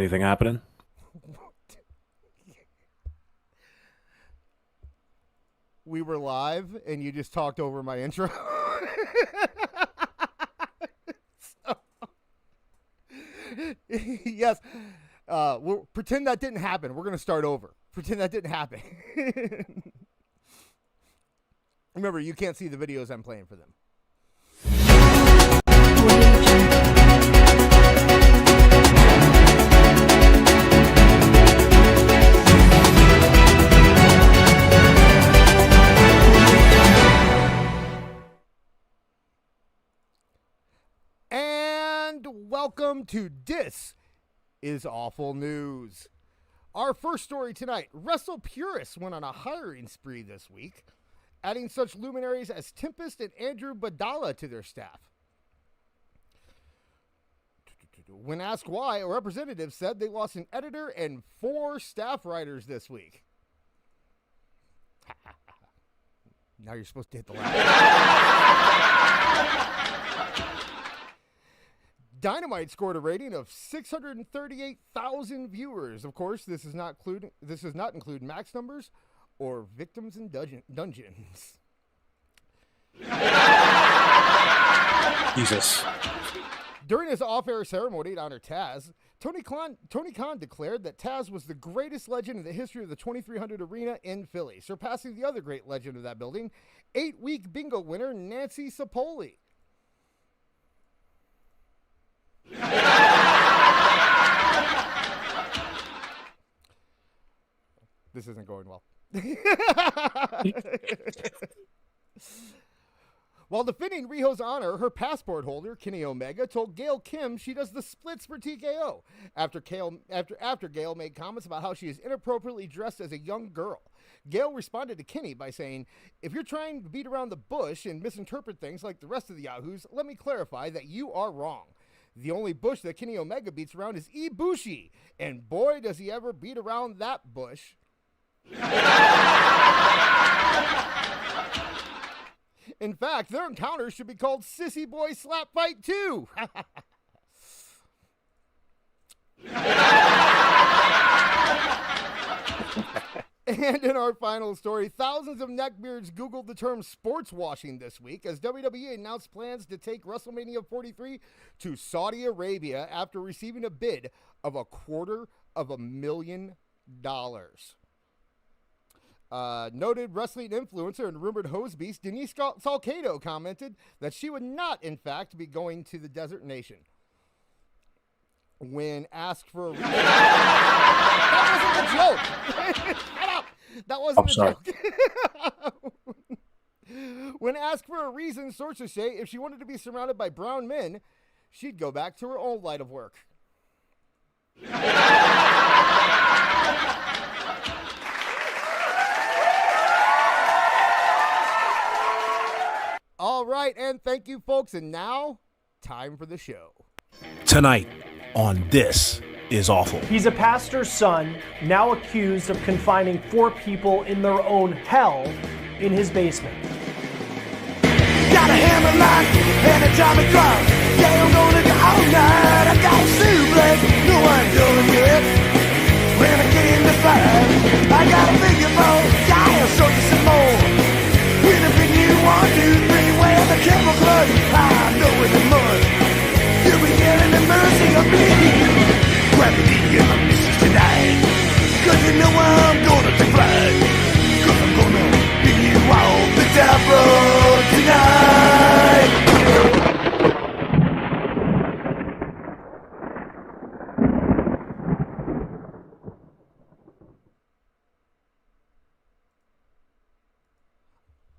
Anything happening? We were live, and you just talked over my intro. Yes. We'll pretend that didn't happen. We're going to start over. Pretend that didn't happen. Remember, you can't see the videos I'm playing for them. And welcome to This Is Awful News. Our first story tonight, Wrestle Purists went on a hiring spree this week, adding such luminaries as Tempest and Andrew Badala to their staff. When asked why, a representative said they lost an editor and 4 staff writers this week. Now you're supposed to hit the laugh. Dynamite scored a rating of 638,000 viewers. Of course, this does not include max numbers or victims in dungeons. Jesus. During his off-air ceremony to honor Taz, Tony Khan declared that Taz was the greatest legend in the history of the 2300 Arena in Philly, surpassing the other great legend of that building, 8-week bingo winner Nancy Sapoli. This isn't going well. While defending Riho's honor, her passport holder, Kenny Omega, told Gail Kim she does the splits for TKO after Gail made comments about how she is inappropriately dressed as a young girl. Gail responded to Kenny by saying, "If you're trying to beat around the bush and misinterpret things like the rest of the Yahoos, let me clarify that you are wrong. The only bush that Kenny Omega beats around is Ibushi, and boy, does he ever beat around that bush." In fact, their encounters should be called Sissy Boy Slap Fight 2. And in our final story, thousands of neckbeards Googled the term sports washing this week as WWE announced plans to take WrestleMania 43 to Saudi Arabia after receiving a bid of $250,000. Noted wrestling influencer and rumored hose beast Denise Salcedo commented that she would not, in fact, be going to the desert nation. When asked for a reason, that wasn't a joke. Shut up. That wasn't a joke. When asked for a reason, sources say if she wanted to be surrounded by brown men, she'd go back to her old line of work. All right, and thank you, folks. And now, time for the show. Tonight on This Is Awful. He's a pastor's son, now accused of confining 4 people in their own hell in his basement. Got a hammer lock and a atomic clock. Yeah, I'm gonna go all night. I got a suplex, no one doing it. When I get in the fight, I got a figure four. Yeah, I'll show you some more. Anything you want to, 3, where the camel club. I know it must. You'll be getting the mercy of me. Grab the missus tonight. Cause you know I'm gonna take flight. Cause I'm gonna bring you off the top road tonight.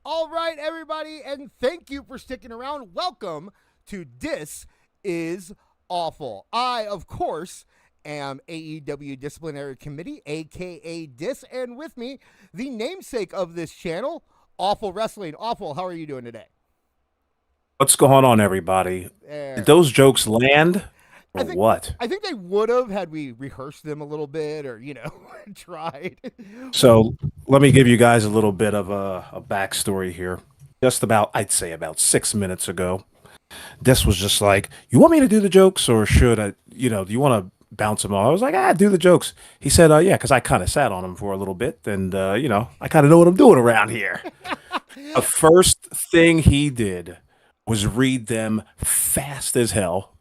All right, everybody, and thank you for sticking around. Welcome to This Is Awful. I, of course, am AEW Disciplinary Committee, a.k.a. DIS, and with me, the namesake of this channel, Awful Wrestling. Awful, how are you doing today? What's going on, everybody? Did those jokes land or what? I think they would have had we rehearsed them a little bit or, tried. So let me give you guys a little bit of a backstory here. Just I'd say about 6 minutes ago, This was just like, you want me to do the jokes or should I, do you want to bounce him off. I was like, do the jokes. He said, yeah, because I kind of sat on him for a little bit, and I kind of know what I'm doing around here. The first thing he did was read them fast as hell.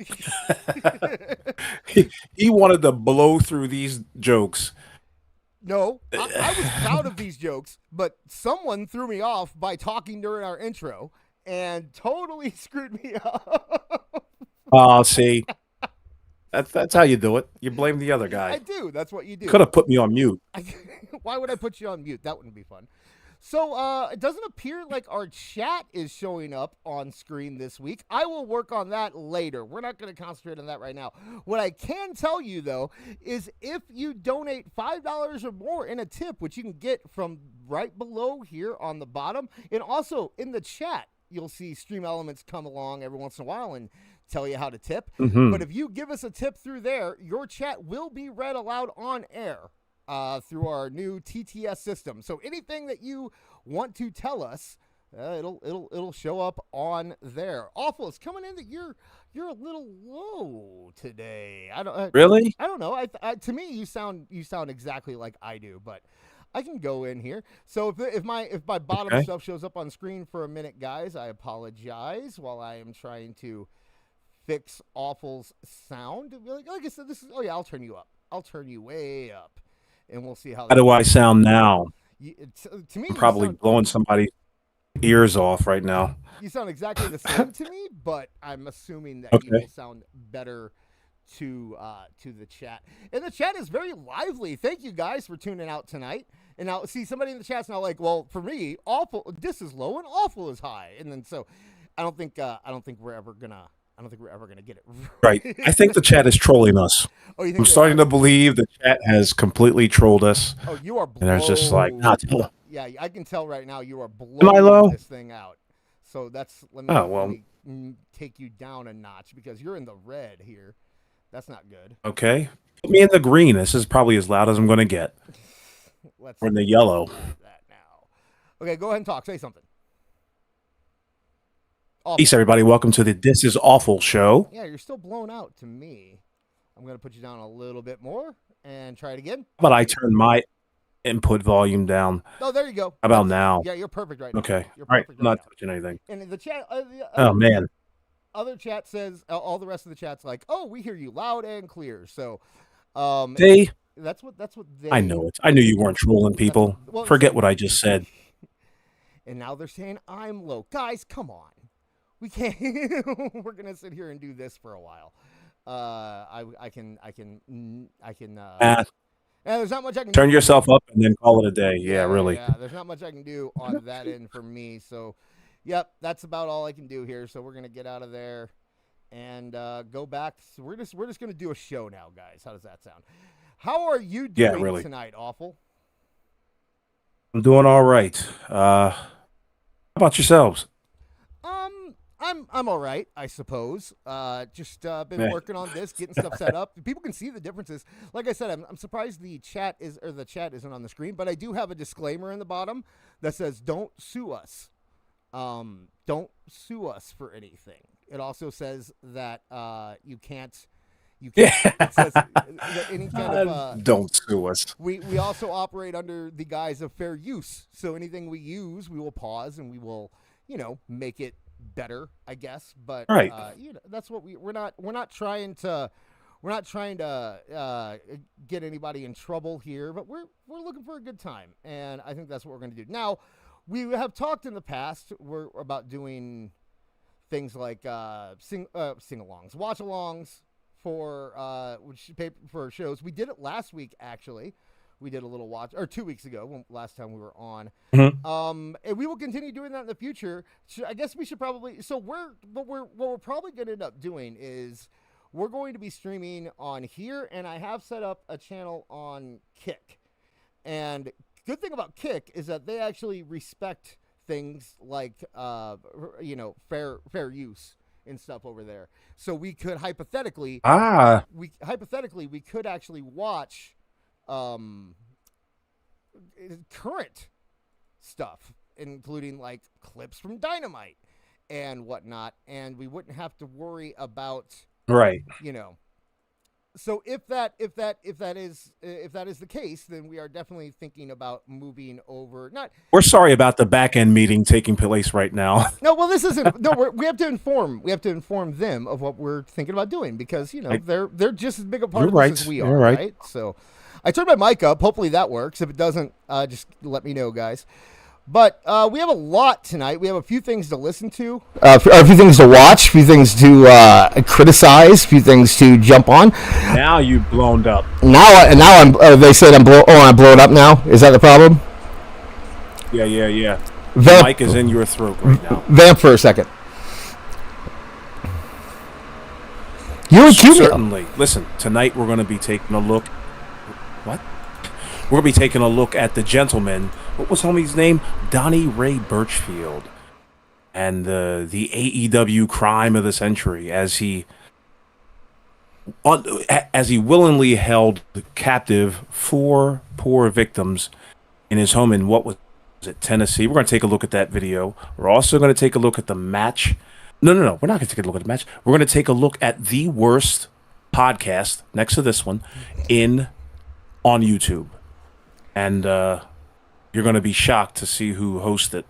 he wanted to blow through these jokes. No, I was proud of these jokes, but someone threw me off by talking during our intro and totally screwed me up. Oh, see, that's how you do it. You blame the other guy. I do. That's what you do. Could have put me on mute. Why would I put you on mute? That wouldn't be fun. So it doesn't appear like our chat is showing up on screen this week. I will work on that later. We're not going to concentrate on that right now. What I can tell you, though, is if you donate $5 or more in a tip, which you can get from right below here on the bottom, and also in the chat, you'll see Stream Elements come along every once in a while and tell you how to tip. Mm-hmm. But if you give us a tip through there, your chat will be read aloud on air. Through our new TTS system. So anything that you want to tell us, it'll show up on there. Aewful, it's coming in that you're a little low today. Really? I don't know. To me, you sound exactly like I do, but I can go in here. So if my bottom stuff shows up on screen for a minute, guys, I apologize while I am trying to fix Aewful's sound. Like I said, I'll turn you up. I'll turn you way up. And we'll see how do I sound now? To me, I'm probably blowing somebody's ears off right now. You sound exactly the same to me, but I'm assuming that you will sound better to the chat. And the chat is very lively. Thank you guys for tuning out tonight. And now, see, somebody in the chat's now like, well, for me, Aewful, this is low and Aewful is high. And then so, I don't think we're ever gonna get it right. I think the chat is trolling us. Oh, you think I'm starting to believe the chat has completely trolled us. Oh, you are and there's just like, yeah, I can tell right now you are Am I low? blowing this thing out. So that's let me take you down a notch because you're in the red here. That's not good. Okay. Put me in the green. This is probably as loud as I'm going to get. We're in the yellow. That now. Okay, go ahead and talk. Say something. Aewful. Peace, everybody. Welcome to the This Is Aewful show. Yeah, you're still blown out to me. I'm going to put you down a little bit more and try it again. How about I turn my input volume down? Oh, there you go. How about now? Yeah, you're perfect right now. Okay. You're all right. perfect I'm not touching anything. And in the chat, oh, man. Other chat says, all the rest of the chat's like, oh, we hear you loud and clear. So, that's what they. I know it. I knew you weren't trolling people. Forget what I just said. And now they're saying I'm low. Guys, come on. We can't. We're gonna sit here and do this for a while. I can. There's not much I can turn do. yourself up and then call it a day. Yeah, really. Yeah, there's not much I can do on that end for me. So, yep, that's about all I can do here. So we're gonna get out of there and go back. So we're just gonna do a show now, guys. How does that sound? How are you doing tonight, Aewful? I'm doing all right. How about yourselves? I'm all right, I suppose. Just been working on this, getting stuff set up. People can see the differences. Like I said, I'm surprised the chat isn't on the screen, but I do have a disclaimer in the bottom that says don't sue us. Don't sue us for anything. It also says that you can't. It says that any kind of don't sue us. We also operate under the guise of fair use. So anything we use, we will pause and we will, make it better, I guess. But right. that's what we're not trying to get anybody in trouble here, but we're looking for a good time, and I think that's what we're going to do. Now, we have talked in the past about doing things like sing-alongs, watch-alongs for shows. We did it last week, actually. We did a little watch, or 2 weeks ago, last time we were on. Mm-hmm. And we will continue doing that in the future. I guess we should probably. So what we're probably going to end up doing is we're going to be streaming on here, and I have set up a channel on Kick. And good thing about Kick is that they actually respect things like fair use and stuff over there. So we could hypothetically we could actually watch current stuff, including like clips from Dynamite and whatnot, and we wouldn't have to worry about So if that is the case, then we are definitely thinking about moving over. Not We're sorry about the back end meeting taking place right now. no, well, this isn't. No, we have to inform. We have to inform them of what we're thinking about doing because they're just as big a part You're of right. this as we You're are, right. right? So, I turned my mic up. Hopefully that works. If it doesn't, just let me know, guys. But we have a lot tonight. We have a few things to listen to, a few things to watch, a few things to criticize, a few things to jump on. Now you've blown up. Now I'm. They said I'm blown up now. Is that the problem? Yeah. The Vamp, mic is in your throat right now. vamp for a second. You and Q. Certainly. Listen, tonight we're going to be taking a look. What? We're going to be taking a look at the gentleman. What was homie's name? Donnie Ray Birfield. And the AEW crime of the century as he willingly held captive 4 poor victims in his home in what was it, Tennessee. We're going to take a look at that video. We're also going to take a look at the match. No. We're not going to take a look at the match. We're going to take a look at the worst podcast next to this one on YouTube. And you're going to be shocked to see who hosts it.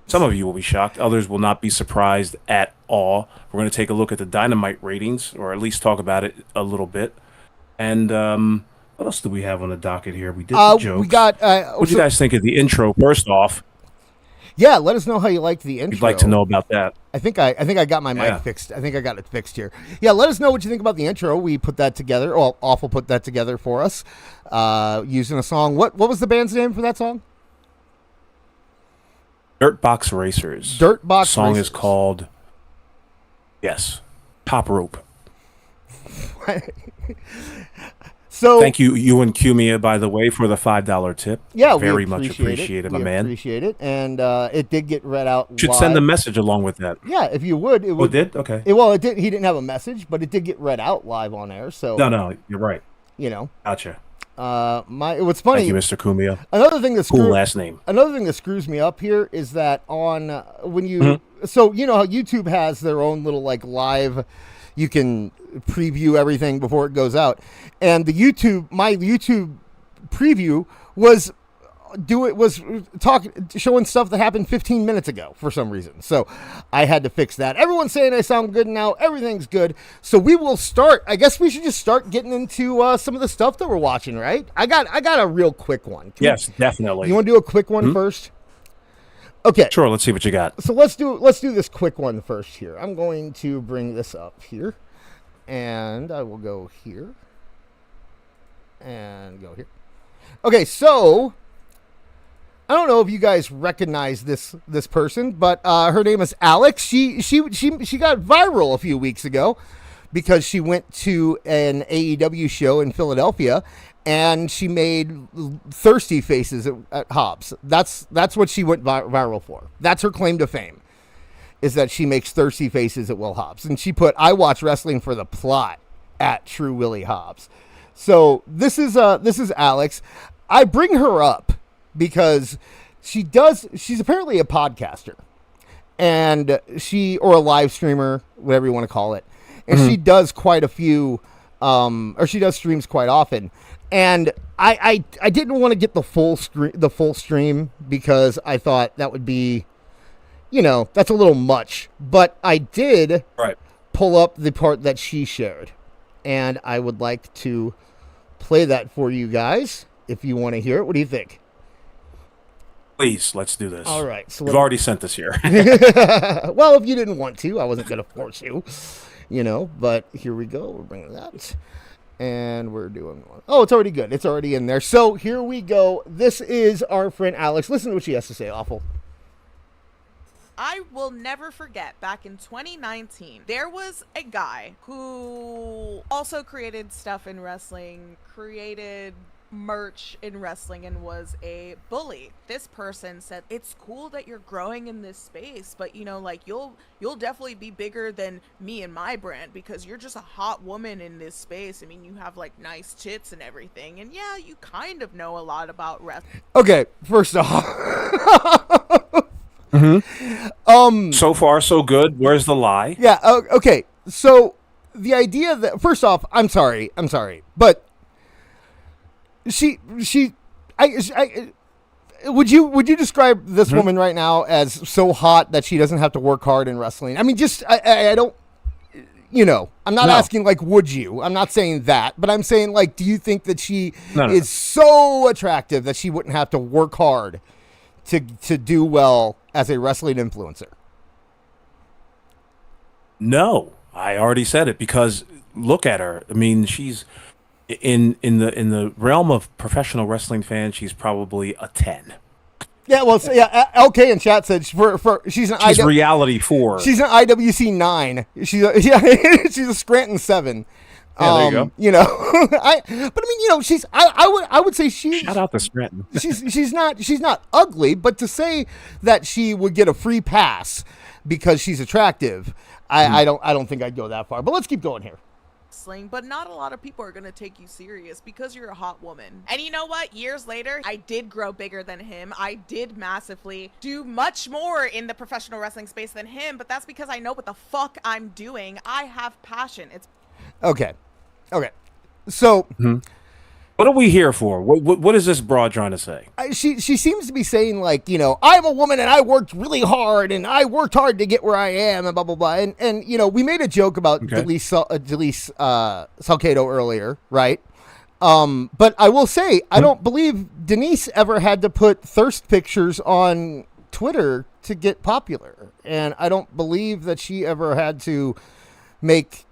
Some of you will be shocked. Others will not be surprised at all. We're going to take a look at the Dynamite ratings, or at least talk about it a little bit. And what else do we have on the docket here? We did the jokes. We got. What do you guys think of the intro? First off, yeah, let us know how you liked the intro. we'd like to know about that. I think I got my mic fixed. I think I got it fixed here. Yeah, let us know what you think about the intro. We put that together. Well, Aewful put that together for us, using a song. What was the band's name for that song? Dirtbox Racers. Dirtbox song Racers. is called Top Rope. So thank you and Cumia, by the way, for the $5 tip. Yeah, very much appreciated, my man. Appreciate it, and it did get read out. Should live. send a message along with that. Yeah, if you would, it would. Oh, it did? Okay. It did. He didn't have a message, but it did get read out live on air. So no, you're right. What's Gotcha. funny? Thank you, Mr. Cumia. Another thing that's cool last name. Another thing that screws me up here is that on when you so you know how YouTube has their own little like live, you can preview everything before it goes out, and my YouTube preview was showing stuff that happened 15 minutes ago for some reason. So I had to fix that. Everyone's saying I sound good now. Everything's good. So we will start. I guess we should just start getting into some of the stuff that we're watching, right? I got a real quick one. Yes, definitely. You want to do a quick one first? Okay. Sure, let's see what you got. So let's do this quick one first here. I'm going to bring this up here. And I will go here. And go here. Okay, so I don't know if you guys recognize this person, but her name is Alex. She got viral a few weeks ago because she went to an AEW show in Philadelphia and she made thirsty faces at Hobbs. That's what she went viral for. That's her claim to fame, is that she makes thirsty faces at Will Hobbs. And she put, "I watch wrestling for the plot" at True Willie Hobbs. So this is Alex. I bring her up because she's apparently a podcaster, and or a live streamer, whatever you want to call it. And she does quite a few, or she does streams quite often. And I didn't want to get the full stream because I thought that would be, that's a little much. But I did pull up the part that she shared, and I would like to play that for you guys if you want to hear it. What do you think? Please, let's do this. All right. So you've already sent this here. Well, if you didn't want to, I wasn't going to force you, but here we go. We're bringing that. And we're doing one. Oh, it's already good. It's already in there. So here we go. This is our friend Alex. Listen to what she has to say. Aewful. I will never forget back in 2019, there was a guy who also created stuff in wrestling, created merch in wrestling, and was a bully. This person said, "It's cool that you're growing in this space, but you'll definitely be bigger than me and my brand because you're just a hot woman in this space. I mean, you have like nice tits and everything, and yeah, you kind of know a lot about wrestling." Okay, first off. So far, so good. Where's the lie? Yeah. Okay. So the idea that, first off, I'm sorry, but would you describe this woman right now as so hot that she doesn't have to work hard in wrestling? I mean, I don't, I'm not asking like, would you? I'm not saying that, but I'm saying like, do you think that she is so attractive that she wouldn't have to work hard to do well as a wrestling influencer? No, I already said it, because look at her. I mean, she's in the realm of professional wrestling fans, she's probably a 10. Yeah, well, so, yeah. LK in chat said she's reality 4. She's an IWC 9. She's a Scranton 7. Yeah, there you but go. I mean, she's. I would say she's. Shout out to Scranton. she's not ugly, but to say that she would get a free pass because she's attractive, I don't think I'd go that far. But let's keep going here. But not a lot of people are going to take you serious because you're a hot woman. And you know what? Years later, I did grow bigger than him. I did massively do much more in the professional wrestling space than him, but that's because I know what the fuck I'm doing. I have passion. It's okay. So what are we here for? What is this broad trying to say? She seems to be saying like, I'm a woman and I worked really hard and I worked hard to get where I am and blah blah blah. And we made a joke about Delise Salcedo earlier, right? But I will say I don't believe Denise ever had to put thirst pictures on Twitter to get popular, and I don't believe that she ever had to make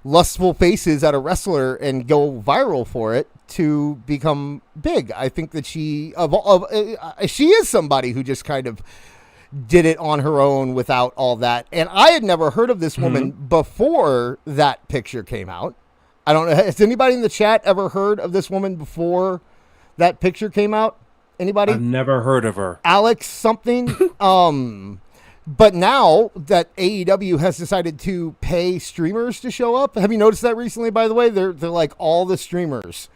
lustful faces at a wrestler and go viral for it to become big. I think that she is somebody who just kind of did it on her own without all that. And I had never heard of this woman before that picture came out. I don't know. Has anybody in the chat ever heard of this woman before that picture came out? Anybody? I've never heard of her. Alex something. But now that AEW has decided to pay streamers to show up, have you noticed that recently, by the way? They're like all the streamers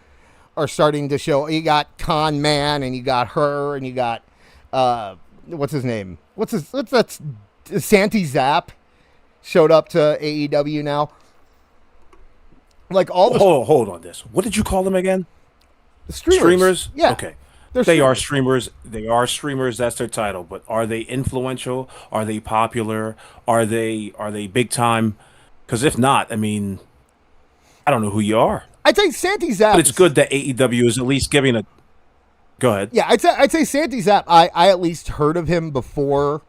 are starting to show. You got Con Man and you got her and you got, what's his name? What's that? Santi Zap showed up to AEW now. Like all the... Hold on this. What did you call them again? Streamers? Yeah. Okay. They are streamers. They are streamers. That's their title. But are they influential? Are they popular? Are they big time? Because if not, I mean, I don't know who you are. I'd say Santi Zap. But it's good that AEW is at least giving a. Go ahead. Yeah, I'd say Santi Zap. I at least heard of him before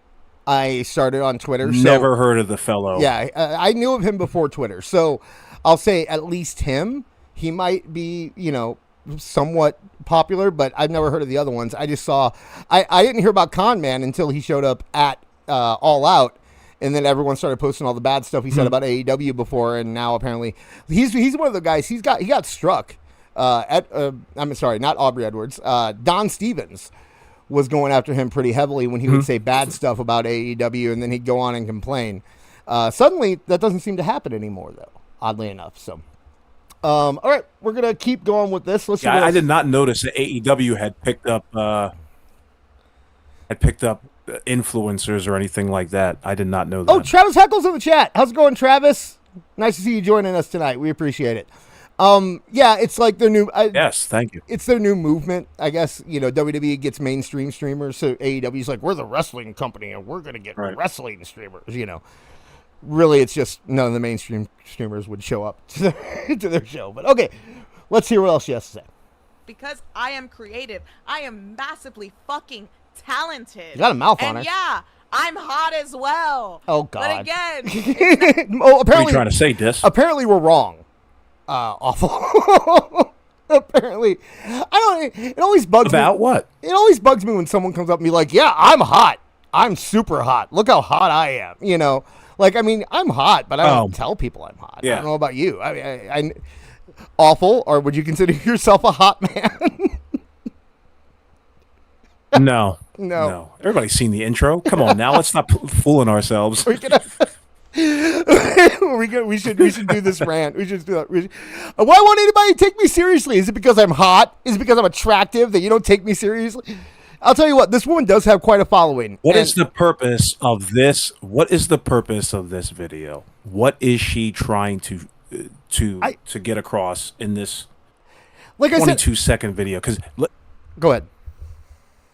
I started on Twitter. Never heard of the fellow. Yeah, I knew of him before Twitter. So I'll say at least him. He might be, somewhat popular, but I've never heard of the other ones. I just saw, I didn't hear about Con Man until he showed up at All Out, and then everyone started posting all the bad stuff he said about AEW before, and now apparently he's one of the guys. He got struck I'm sorry, not Aubrey Edwards. Don Stevens was going after him pretty heavily when he would say bad stuff about AEW, and then he'd go on and complain. Suddenly, that doesn't seem to happen anymore, though, oddly enough. So. All right, we're gonna keep going with this. Let's. I did not notice that AEW had picked up influencers or anything like that. I did not know that. Oh, Travis Heckle's in the chat. How's it going, Travis? Nice to see you joining us tonight. We appreciate it. Yeah, it's like their new. Yes, thank you. It's their new movement, I guess. WWE gets mainstream streamers, so AEW's like, we're the wrestling company, and we're gonna get wrestling streamers. Really, it's just none of the mainstream streamers would show up to their show. But okay, let's hear what else she has to say. Because I am creative. I am massively fucking talented. You got a mouth on her. And yeah, I'm hot as well. Oh, God. But again... apparently, what are you trying to say, Dis? Apparently we're wrong. Awful. Apparently. It always bugs me. About what? It always bugs me when someone comes up and be like, yeah, I'm hot. I'm super hot. Look how hot I am, Like, I mean, I'm hot, but I don't tell people I'm hot. Yeah. I don't know about you. I awful, or would you consider yourself a hot man? No. Everybody's seen the intro. Come on, now let's not fooling ourselves. We should do this rant. We should do that. Why won't anybody take me seriously? Is it because I'm hot? Is it because I'm attractive that you don't take me seriously? I'll tell you what, this woman does have quite a following. What is the purpose of this? What is the purpose of this video? What is she trying to get across in this 22-second video? Because go ahead.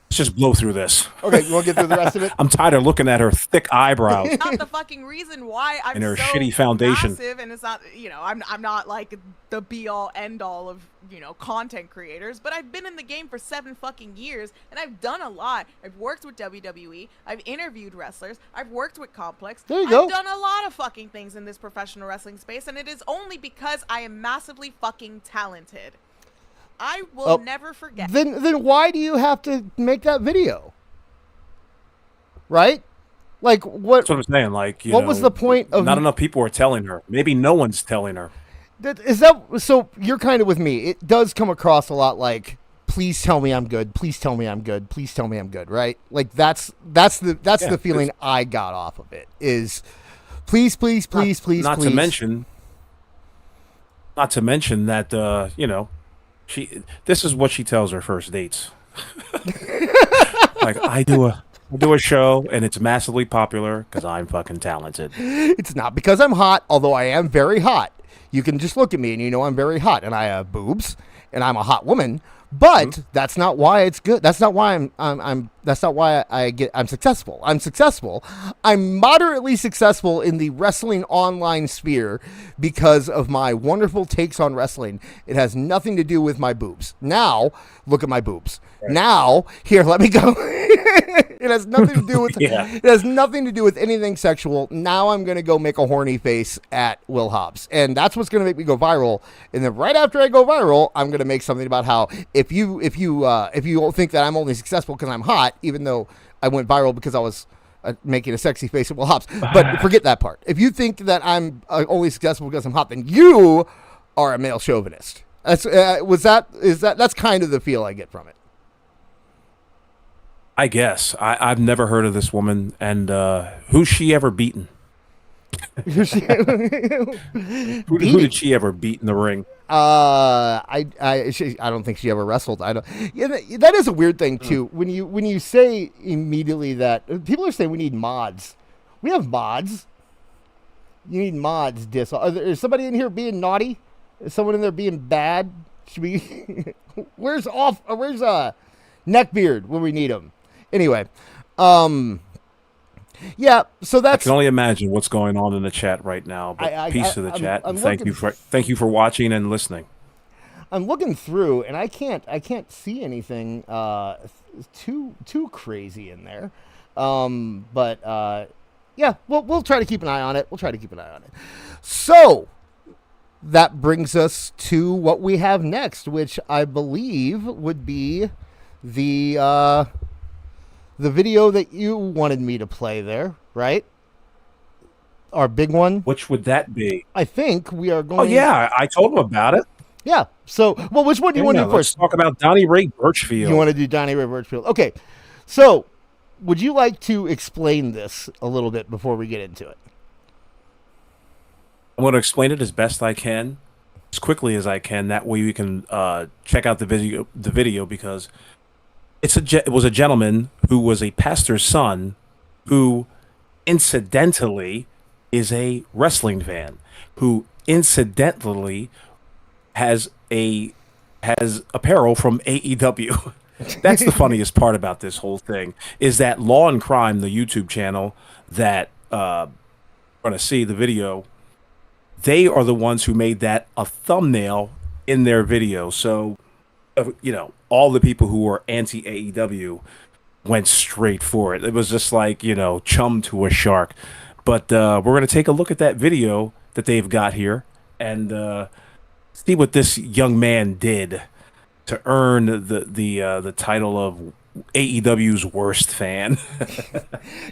Let's just blow through this. Okay, you want to get through the rest of it? I'm tired of looking at her thick eyebrows. It's not the fucking reason why I'm and her so shitty foundation. massive, and it's not, you know, I'm not like the be-all, end-all of, you know, content creators, but I've been in the game for 7 fucking years, and I've done a lot. I've worked with WWE, I've interviewed wrestlers, I've worked with Complex. There you go. I've done a lot of fucking things in this professional wrestling space, and it is only because I am massively fucking talented. I will never forget. Then why do you have to make that video? Right? Like what? That's what I'm saying. Like, what was the point of? Not enough people are telling her. Maybe no one's telling her. Is that so? You're kind of with me. It does come across a lot like, please tell me I'm good. Please tell me I'm good. Please tell me I'm good. Right? Like that's the feeling I got off of it. Is please. Not to mention that you know. This is what she tells her first dates. Like, I do a show and it's massively popular because I'm fucking talented. It's not because I'm hot, although I am very hot. You can just look at me and you know I'm very hot, and I have boobs, and I'm a hot woman. But that's not why it's good. That's not why that's not why I'm successful. I'm successful. I'm moderately successful in the wrestling online sphere because of my wonderful takes on wrestling. It has nothing to do with my boobs. Now, look at my boobs. Right. Now, here, let me go. It has nothing to do with it has nothing to do with anything sexual. Now I'm going to go make a horny face at Will Hobbs. And that's what's going to make me go viral. And then right after I go viral, I'm going to make something about how if you think that I'm only successful because I'm hot, even though I went viral because I was making a sexy face at Will Hobbs. But forget that part. If you think that I'm only successful because I'm hot, then you are a male chauvinist. That's that's kind of the feel I get from it. I guess. I've never heard of this woman, and who's she ever beaten? Who did she ever beat in the ring? I don't think she ever wrestled. I don't. Yeah, that is a weird thing too. When you say immediately that people are saying we need mods, we have mods. You need mods. Is somebody in here being naughty? Is someone in there being bad? Should we? Where's Neckbeard when we need him? Anyway, yeah. So that's. I can only imagine what's going on in the chat right now. But peace to the chat, and thank you for watching and listening. I'm looking through, and I can't see anything too crazy in there. But yeah, we'll try to keep an eye on it. So that brings us to what we have next, which I believe would be the video that you wanted me to play there, right? Our big one. Which would that be? I think we are going. Oh yeah, I told him about it. Yeah. So, well, which one do you want to do first? Let's talk about Donnie Ray Birfield. You want to do Donnie Ray Birfield? Okay. So, would you like to explain this a little bit before we get into it? I'm going to explain it as best I can, as quickly as I can. That way, you can check out the video because it was a gentleman who was a pastor's son, who incidentally is a wrestling fan, who incidentally has apparel from AEW. That's the funniest part about this whole thing, is that Law and Crime, the YouTube channel that we're going to see the video, they are the ones who made that a thumbnail in their video. So, you know, all the people who were anti-AEW went straight for it. It was just like, you know, chum to a shark. But we're going to take a look at that video that they've got here and see what this young man did to earn the title of AEW's worst fan.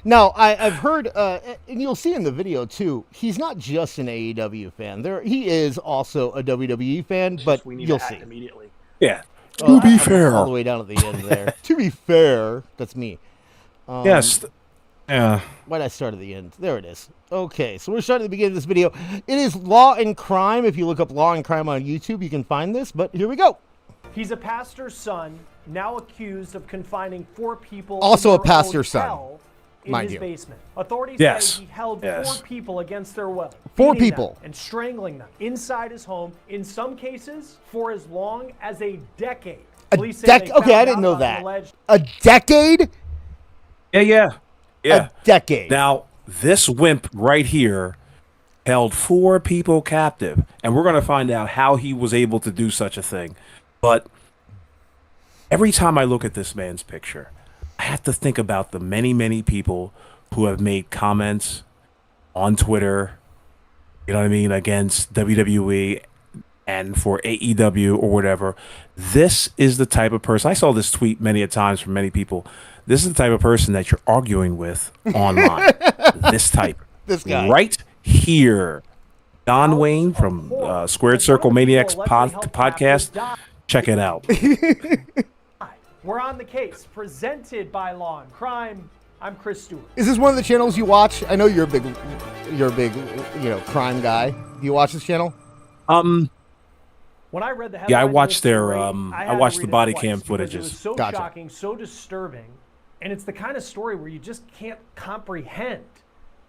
Now, I've heard, and you'll see in the video too, he's not just an AEW fan. He is also a WWE fan, but you'll see. Immediately. Yeah. To be fair. All the way down at the end there. To be fair, that's me. Yes. Yeah. Why did I start at the end? There it is. Okay, so we're starting at the beginning of this video. It is Law and Crime. If you look up Law and Crime on YouTube, you can find this, but here we go. He's a pastor's son. now accused of confining 4 people. Also in a their pastor's own son, hell in mind his you. basement. Authorities Yes. say he held Yes. 4 people against their will. 4 beating them people. and strangling them inside his home. In some cases, for as long as a decade. Police say they Okay, I found didn't out know about that. an alleged A decade? Yeah. A decade. Now, this wimp right here held 4 people captive, and we're going to find out how he was able to do such a thing. But every time I look at this man's picture, I have to think about the many, many people who have made comments on Twitter, you know what I mean, against WWE and for AEW or whatever. This is the type of person, I saw this tweet many a times from many people. This is the type of person that you're arguing with online. This type. This guy. Right here. Don Wayne from Squared Circle Maniacs podcast. Check it out. We're on the case, presented by Law and Crime. I'm Chris Stewart. Is this one of the channels you watch? I know you're a big, crime guy. Do you watch this channel? When I read the headline, Yeah, I of watched this their, story, I had to watched read the it body twice cam because footages. It was so Gotcha. shocking, so disturbing, and it's the kind of story where you just can't comprehend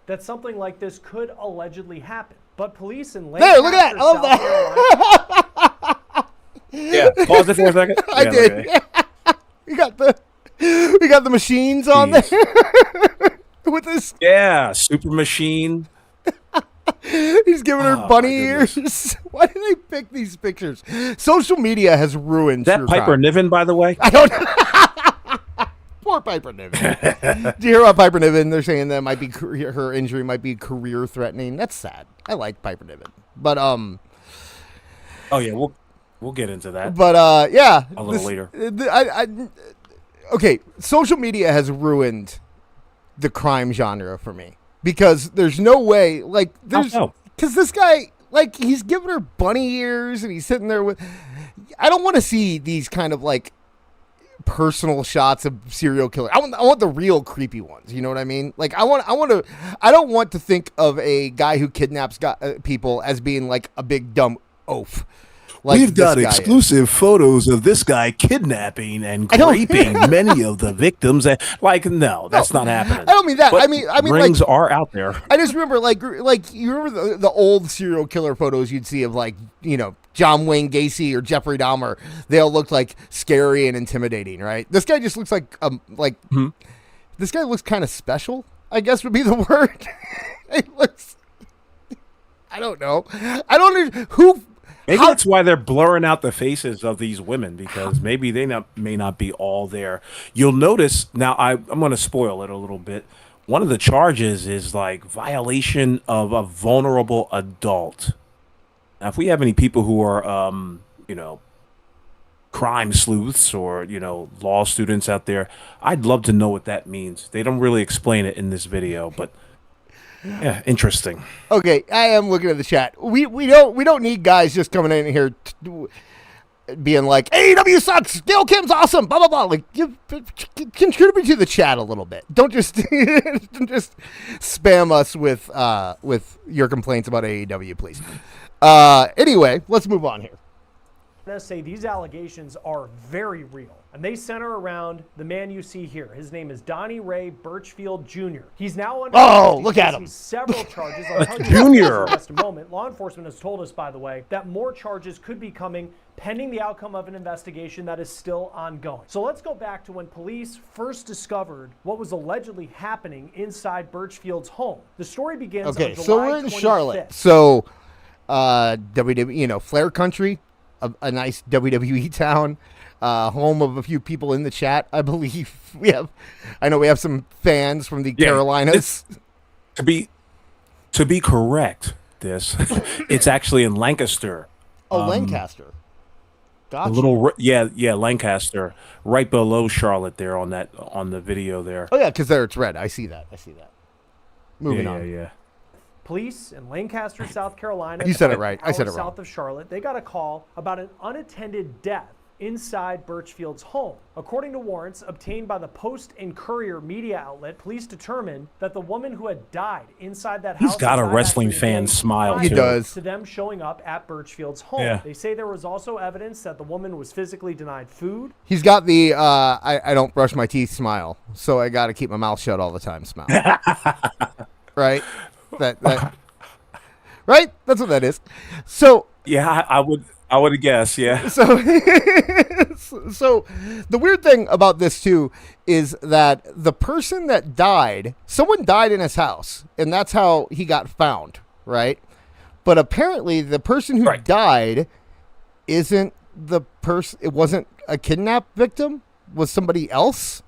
that something like this could allegedly happen. But police in There, look at that. I love that. Yeah, pause it for a second. I Yeah, did. okay. We got the machines on there with this. Yeah, Super Machine. He's giving her Oh, bunny my goodness. ears. Why do they pick these pictures? Social media has ruined Is that true Piper crime. Niven, by the way? I don't know. Poor Piper Niven. Do you hear about Piper Niven? They're saying that might be her injury might be career threatening. That's sad. I like Piper Niven, but Oh yeah, we'll get into that. yeah, A little later. Okay, social media has ruined the crime genre for me because there's no way, like, there's no? because this guy, like, he's giving her bunny ears and he's sitting there with. I don't want to see these kind of like personal shots of serial killer. I want the real creepy ones. You know what I mean? Like, I don't want to think of a guy who kidnaps people as being like a big dumb oaf. Like We've got this guy is. exclusive photos of this guy kidnapping and raping many of the victims. And, no, that's not happening. I don't mean that. But I mean, rings like, are out there. I just remember, like you remember the old serial killer photos you'd see of, like, John Wayne Gacy or Jeffrey Dahmer. They all looked like scary and intimidating, right? This guy just looks like this guy looks kind of special, I guess would be the word. It looks. I don't know. I don't know who. Maybe that's why they're blurring out the faces of these women, because maybe they may not be all there. You'll notice now. I'm going to spoil it a little bit. One of the charges is like violation of a vulnerable adult. Now, if we have any people who are, crime sleuths or law students out there, I'd love to know what that means. They don't really explain it in this video, but. Yeah, interesting. Okay, I am looking at the chat. We don't need guys just coming in here being like, AEW sucks, Gail Kim's awesome, blah blah blah. Like, contribute to the chat a little bit. Don't just don't just spam us with your complaints about AEW, please. Anyway, let's move on here. I say these allegations are very real, and they center around the man you see here. His name is Donnie Ray Birfield Jr. He's now under look at him. Several charges. I'll tell you Junior. in just a moment. Law enforcement has told us, by the way, that more charges could be coming pending the outcome of an investigation that is still ongoing. So let's go back to when police first discovered what was allegedly happening inside Birchfield's home. The story begins on July 25th. So we're in Charlotte. So WWE, Flair Country. A nice WWE town, home of a few people in the chat, I believe. I know we have some fans from the Carolinas. To be correct, it's actually in Lancaster. Oh, Lancaster. Gotcha. A little, Lancaster, right below Charlotte there on the video there. Oh yeah, because there it's red. I see that. Moving on. Yeah. Police in Lancaster, South Carolina. You said it right. I said it wrong. South of Charlotte. They got a call about an unattended death inside Birchfield's home. According to warrants obtained by the Post and Courier media outlet, police determined that the woman who had died inside that house. He's got a died wrestling actually fan day smile, prior He does. to them showing up at Birchfield's home. Yeah. They say there was also evidence that the woman was physically denied food. He's got the I don't brush my teeth smile, so I got to keep my mouth shut all the time smile. Right? That right? That's what that is. So Yeah, I would guess. Yeah. so so the weird thing about this too is that the person that died, someone died in his house, and that's how he got found, right? But apparently the person who Right. died isn't the person. It wasn't a kidnap victim. Was somebody else?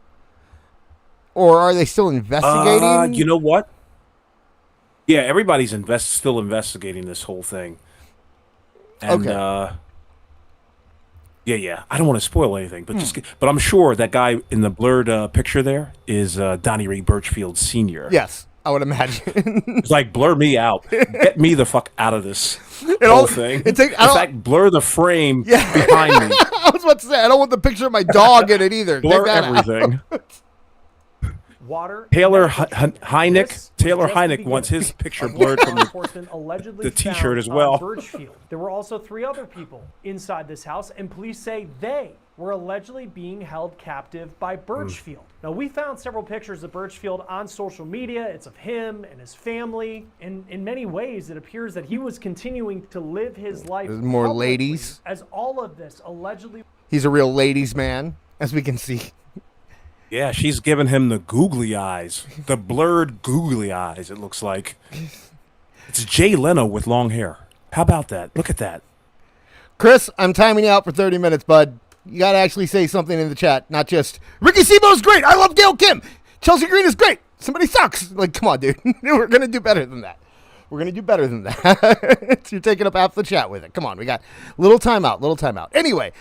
Or are they still investigating? You know what? Yeah, everybody's still investigating this whole thing. And, Okay. yeah. I don't want to spoil anything, but but I'm sure that guy in the blurred picture there is Donnie Ray Birfield Sr. Yes, I would imagine. It's like, blur me out. Get me the fuck out of this all- whole thing. it take- I In don't- fact, blur the frame Yeah. behind me. I was about to say I don't want the picture of my dog in it either. Take Blur that out. everything. Water. Taylor This Hynek. was Taylor just the Hynek beginning wants his picture of blurred what from law the. enforcement allegedly the t-shirt found as well. on Birchfield. There were also 3 other people inside this house, and police say they were allegedly being held captive by Birchfield. Now, we found several pictures of Birchfield on social media. It's of him and his family. And in many ways, it appears that he was continuing to live his life. There's more publicly ladies. As all of this allegedly. He's a real ladies' man, as we can see. Yeah, she's giving him the googly eyes, the blurred googly eyes. It looks like it's Jay Leno with long hair. How about that? Look at that. Chris, I'm timing you out for 30 minutes, bud. You got to actually say something in the chat, not just, Ricky Sebo's great. I love Gail Kim. Chelsea Green is great. Somebody sucks. Like, come on, dude. We're going to do better than that. We're going to do better than that. You're taking up half the chat with it. Come on. We got little timeout. Anyway,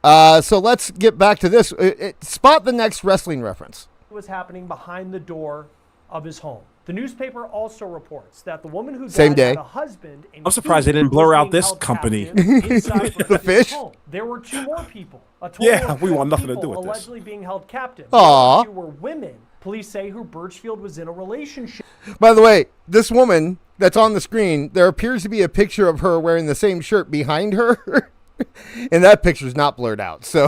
so let's get back to this. Spot the next wrestling reference. Was happening behind the door of his home. The newspaper also reports that the woman who Same died day. had a husband. And I'm surprised they he didn't blur was out being this held company. captive inside The Birchfield's fish? home. There were 2 more people. A total Yeah, of we want 4 nothing to do people with this. allegedly being held captive. Aw. The other 2 were women. Police say who Birchfield was in a relationship. By the way, this woman that's on the screen, there appears to be a picture of her wearing the same shirt behind her. And that picture's not blurred out. So,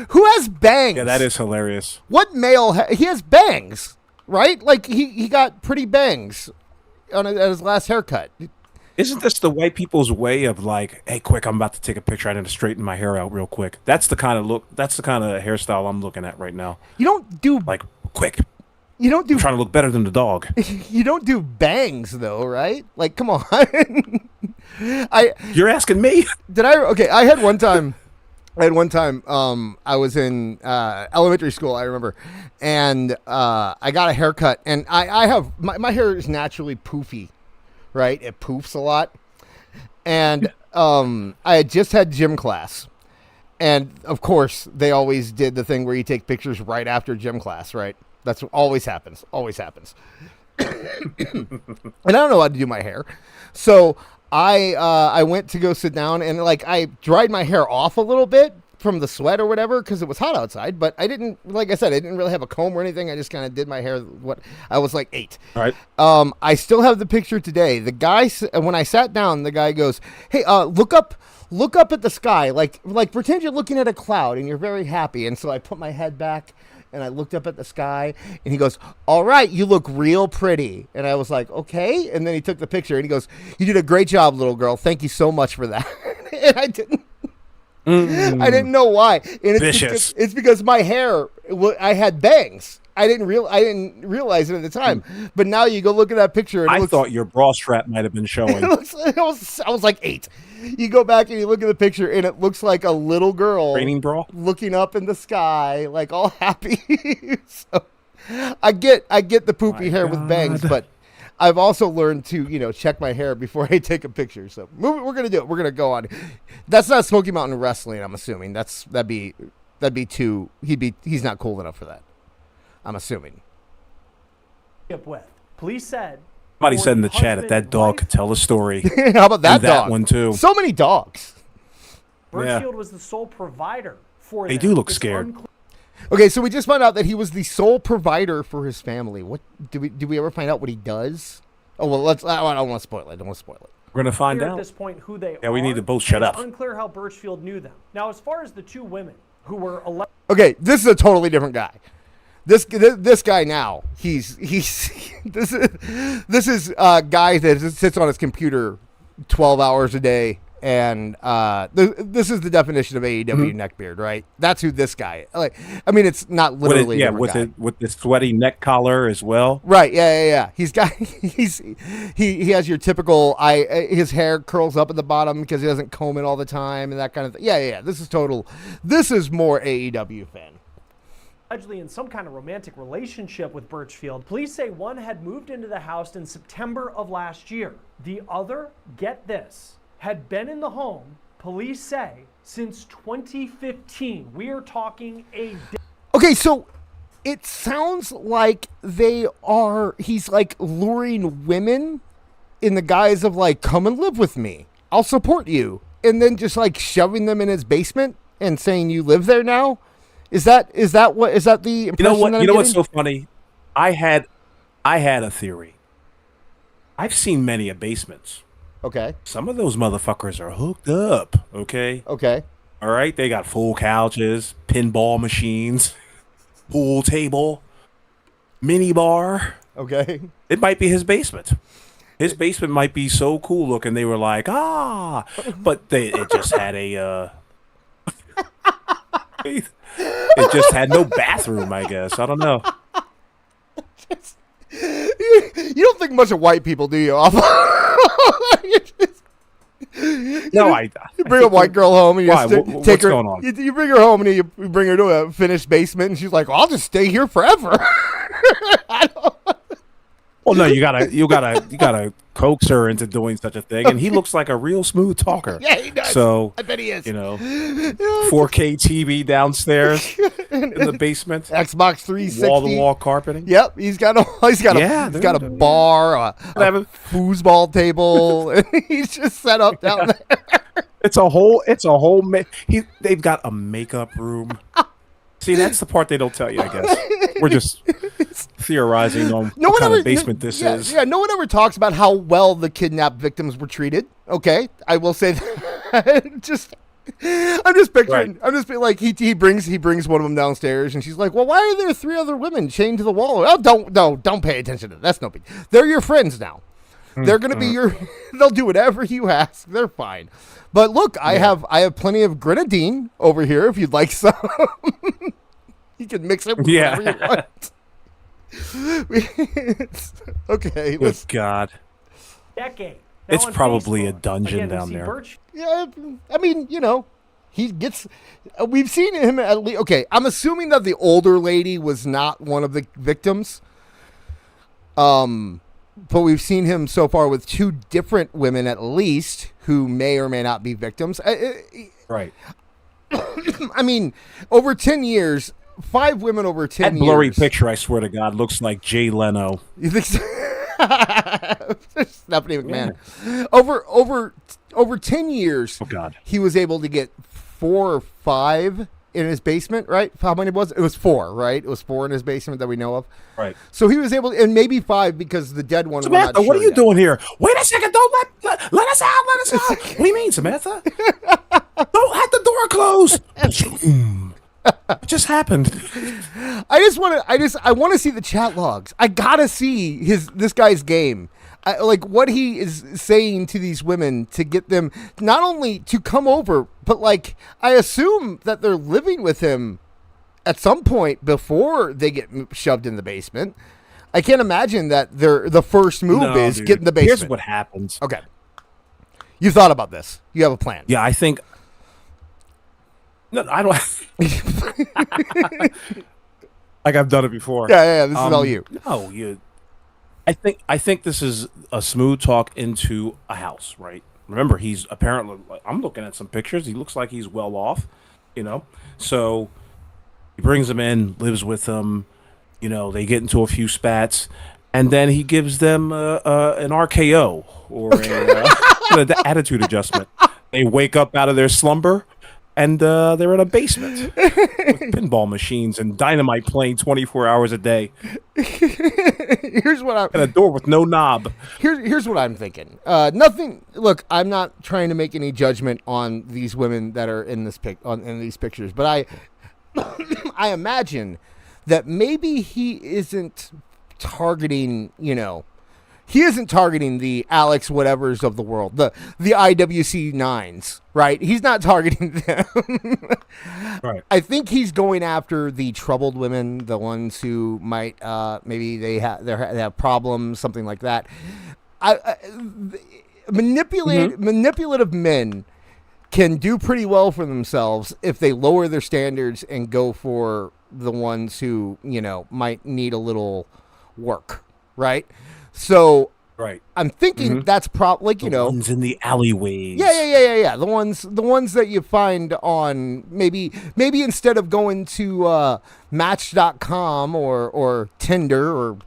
who has bangs? Yeah, that is hilarious. What male? He has bangs, right? Like he got pretty bangs at his last haircut. Isn't this the white people's way of like, hey, quick, I'm about to take a picture. I need to straighten my hair out real quick. That's the kind of look. That's the kind of hairstyle I'm looking at right now. You don't do Like, quick, you don't do I'm trying to look better than the dog. you don't do bangs though, right? Like, come on. You're asking me? Okay, I had one time. I was in elementary school, I remember, and I got a haircut, and I have my hair is naturally poofy, right? It poofs a lot, and I had just had gym class, and of course they always did the thing where you take pictures right after gym class, right? That's what always happens. And I don't know how to do my hair, so I went to go sit down, and like I dried my hair off a little bit from the sweat or whatever because it was hot outside. But I didn't, like I said, I didn't really have a comb or anything. I just kind of did my hair. What I was like 8. All right. I still have the picture today. The guy, when I sat down, the guy goes, "Hey, look up at the sky, like pretend you're looking at a cloud and you're very happy." And so I put my head back and I looked up at the sky, and he goes, "All right, you look real pretty." And I was like, "Okay." And then he took the picture, and he goes, "You did a great job, little girl. Thank you so much for that." And I didn't know why. And it's Vicious. It's because my hair, I had bangs. I didn't realize it at the time. But now you go look at that picture, and I thought your bra strap might have been showing. I was like 8. You go back and you look at the picture, and it looks like a little girl Training bra? looking up in the sky, like all happy. So I get the poopy hair with bangs, but I've also learned to check my hair before I take a picture. So we're gonna do it. We're gonna go on. That's not Smoky Mountain Wrestling. I'm assuming that'd be too. He's not cool enough for that. I'm assuming. With. Police said. Somebody said in the chat that dog could tell a story. How about that And that dog? one, too. So many dogs. Birchfield was the sole provider for They them. do look It's scared. Okay, so we just found out that he was the sole provider for his family. What do we ever find out what he does? Oh well, I don't want to spoil it. We're gonna find Unclear out. at this point who they are. Yeah, we need to both shut and it's up. unclear how Birchfield knew them. Now, as far as the two women who were Okay, this is a totally different guy. This guy now, he's this is a guy that just sits on his computer 12 hours a day, and this is the definition of AEW neckbeard, right? That's who this guy. Like, I mean, it's not literally a different guy. With the sweaty neck collar as well. Right? Yeah. He has your typical his hair curls up at the bottom because he doesn't comb it all the time and that kind of thing. Yeah. This is more AEW fan. allegedly in some kind of romantic relationship with Birchfield. Police say one had moved into the house in September of last year. The other, get this, had been in the home, police say, since 2015. We are talking Okay, so it sounds like he's like luring women in the guise of like, come and live with me. I'll support you. And then just like shoving them in his basement and saying you live there now. Is that the impression? You know what? That You know I'm what's getting? so funny? I had a theory. I've seen many basements. Okay. Some of those motherfuckers are hooked up. Okay. Okay. All right. They got full couches, pinball machines, pool table, mini bar. Okay. It might be his basement. His basement might be so cool looking. They were like, but it just had a. It just had no bathroom, I guess. I don't know. You don't think much of white people, do you? You bring a white girl home and you Why? just What's take her. going on? You bring her home and you bring her to a finished basement, and she's like, "Well, I'll just stay here forever." Well, no, you gotta coax her into doing such a thing, and he looks like a real smooth talker. Yeah, he does. So I bet he is. 4K TV downstairs in the basement, Xbox 360, wall-to-wall carpeting. Yep, he's got a bar, a foosball table, and he's just set up down there. They've got a makeup room. See, that's the part they don't tell you, I guess. We're just theorizing on what kind of basement this is. Yeah, no one ever talks about how well the kidnapped victims were treated. Okay, I will say that. I'm just picturing. Right. I'm just like he brings one of them downstairs, and she's like, "Well, why are there 3 other women chained to the wall?" Oh, don't pay attention to that. That's no big. They're your friends now. They're gonna be your. They'll do whatever you ask. They're fine. But look, I have plenty of grenadine over here if you'd like some. You can mix it with whatever you want. Okay. Good God. decade. It's on probably Facebook, a dungeon again, we down see there. Yeah, I mean, he gets. We've seen him at least. Okay, I'm assuming that the older lady was not one of the victims. But we've seen him so far with 2 different women at least who may or may not be victims. Right. I mean, over 10 years, 5 women over 10 years. That blurry picture, I swear to God, looks like Jay Leno. You think so? Stephanie McMahon. Yeah. Over 10 years, Oh, God. he was able to get 4 or 5 in his basement, right? How many was it? It was 4, right? It was 4 in his basement that we know of. Right. So he was able, and maybe 5 because the dead one. Samantha, what are you doing here? Wait a second! Don't let us out! Let us out! What do you mean, Samantha? Don't let the door close. It just happened. I want to see the chat logs. I gotta see this guy's game. Like what he is saying to these women to get them not only to come over, but like I assume that they're living with him at some point before they get shoved in the basement. I can't imagine that the first move is get in the basement. Here's what happens. Okay. You thought about this. You have a plan. Yeah, I think. No, I don't. Like I've done it before. Yeah. This is all you. No, you. I think this is a smooth talk into a house, right? Remember, he's apparently. I'm looking at some pictures. He looks like he's well off, So he brings them in, lives with them. They get into a few spats, and then he gives them an RKO or an attitude adjustment. They wake up out of their slumber. and they're in a basement with pinball machines and dynamite playing 24 hours a day. Here's what I'm. And a door with no knob. Here's what I'm thinking. Nothing. Look, I'm not trying to make any judgment on these women that are in this in these pictures, but I imagine that maybe he isn't targeting. He isn't targeting the Alex whatevers of the world, the IWC 9s, right? He's not targeting them. Right. I think he's going after the troubled women, the ones who might maybe they have problems, something like that. Manipulative men can do pretty well for themselves if they lower their standards and go for the ones who might need a little work, right? So Right. I'm thinking that's probably The ones in the alleyways. Yeah. The ones that you find on maybe instead of going to Match.com or Tinder or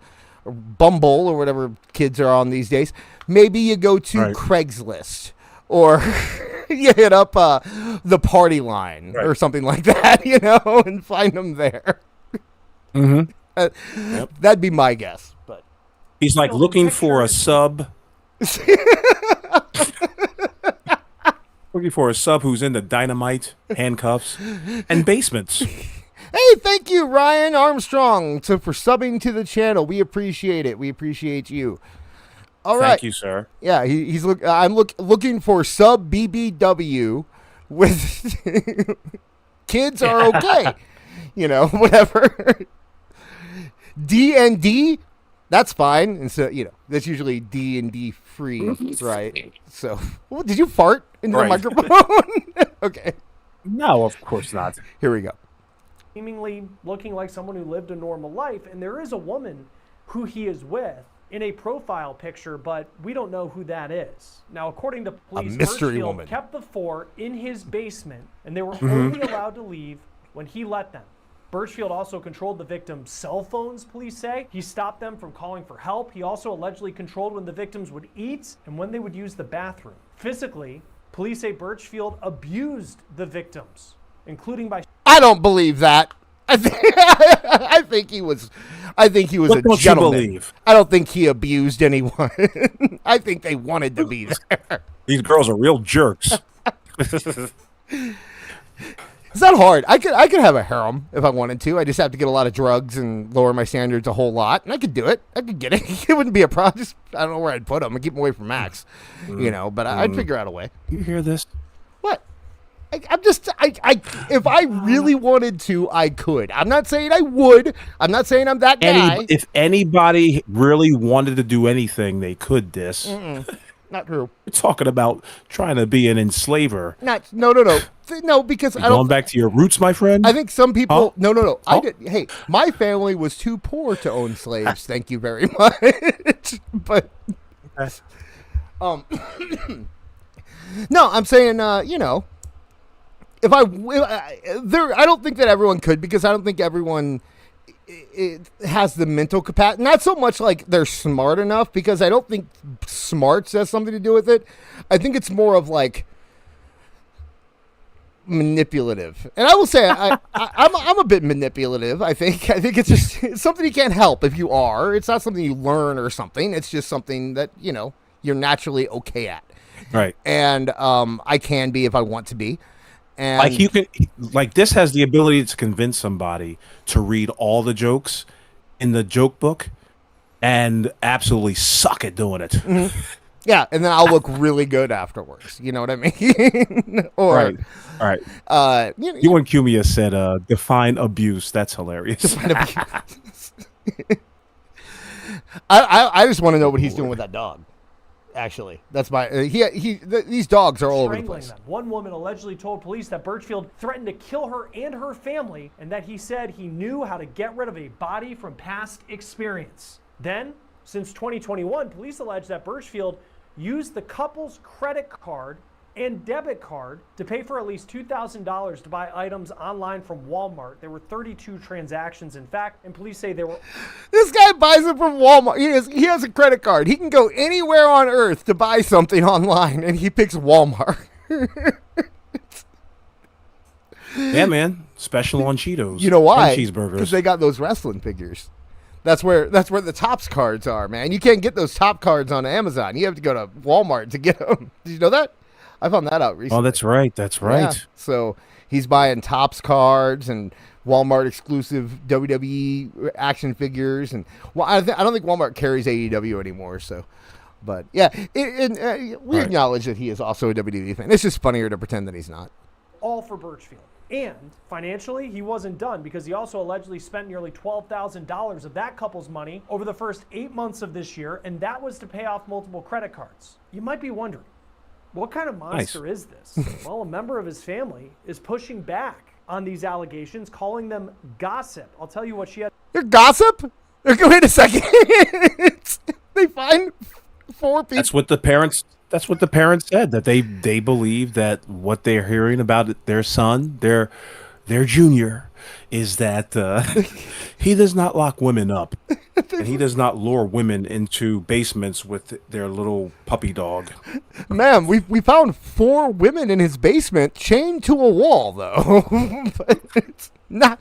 Bumble or whatever kids are on these days, maybe you go to Craigslist or you hit up the party line or something like that, and find them there. That'd be my guess, but. He's like looking for a sub. Looking for a sub who's into dynamite, handcuffs, and basements. Hey, thank you, Ryan Armstrong, for subbing to the channel. We appreciate it. We appreciate you. All right. Thank you, sir. Yeah, I'm looking for sub BBW with kids are okay. Whatever. D&D. That's fine, and so that's usually D&D free, right? So, did you fart into the microphone? Okay. No, of course not. Here we go. Seemingly looking like someone who lived a normal life, and there is a woman who he is with in a profile picture, but we don't know who that is. Now, according to police, A mystery Birchfield woman. kept the four in his basement, and they were only allowed to leave when he let them. Birchfield also controlled the victims' cell phones, police say. He stopped them from calling for help. He also allegedly controlled when the victims would eat and when they would use the bathroom. Physically, police say Birchfield abused the victims, including by... I don't believe that. I think he was a What don't you gentleman. believe? I don't think he abused anyone. I think they wanted to be there. These girls are real jerks. It's not hard. I could have a harem if I wanted to. I just have to get a lot of drugs and lower my standards a whole lot, and I could do it. I could get it. It wouldn't be a problem. I don't know where I'd put them. I'd keep them away from Max, but I'd figure out a way. You hear this? What? If I really wanted to, I could. I'm not saying I would. I'm not saying I'm that guy. If anybody really wanted to do anything, they could this. Not true. We're talking about trying to be an enslaver. No, because I don't. Going back to your roots, my friend? I think some people. Huh? No. Huh? Hey, my family was too poor to own slaves. Thank you very much. But, no, I'm saying, if I don't think that everyone could, because I don't think everyone it has the mental capacity. Not so much like they're smart enough, because I don't think smarts has something to do with it. I think it's more of like manipulative. And I will say I'm a bit manipulative. I think it's something you can't help if you are. It's not something you learn or something. It's just something that you're naturally okay at. Right. And I can be if I want to be. And this has the ability to convince somebody to read all the jokes in the joke book and absolutely suck at doing it. Mm-hmm. Yeah, and then I'll look really good afterwards. You know what I mean? Or, right. You and Cumia said, define abuse. That's hilarious. Define abuse. I just want to know what he's doing with that dog. Actually, that's my these dogs are all over the place. Them. One woman allegedly told police that Birchfield threatened to kill her and her family, and that he said he knew how to get rid of a body from past experience. Then, since 2021, police allege that Birchfield used the couple's credit card and debit card to pay for at least $2,000 to buy items online from Walmart. There were 32 transactions, in fact, and police say there were... This guy buys it from Walmart. He has a credit card. He can go anywhere on earth to buy something online, and he picks Walmart. Yeah, man. Special on Cheetos. You know why? And cheeseburgers. Because they got those wrestling figures. That's where the Topps cards are, man. You can't get those top cards on Amazon. You have to go to Walmart to get them. Did you know that? I found that out recently. Oh, that's right. That's right. Yeah. So he's buying Topps cards and Walmart exclusive WWE action figures, and well, I don't think Walmart carries AEW anymore. So, but yeah, we acknowledge that he is also a WWE fan. It's just funnier to pretend that he's not. All for Birchfield. And financially, he wasn't done because he also allegedly spent nearly $12,000 of that couple's money over the first 8 months of this year, and that was to pay off multiple credit cards. You might be wondering, what kind of monster is this? Well, a member of his family is pushing back on these allegations, calling them gossip. I'll tell you what she had. You're gossip? Wait a second. They find 4 people. That's what the parents said, that they believe that what they're hearing about their son, their junior, is that he does not lock women up, and he does not lure women into basements with their little puppy dog. Ma'am, we found 4 women in his basement chained to a wall, though. But it's not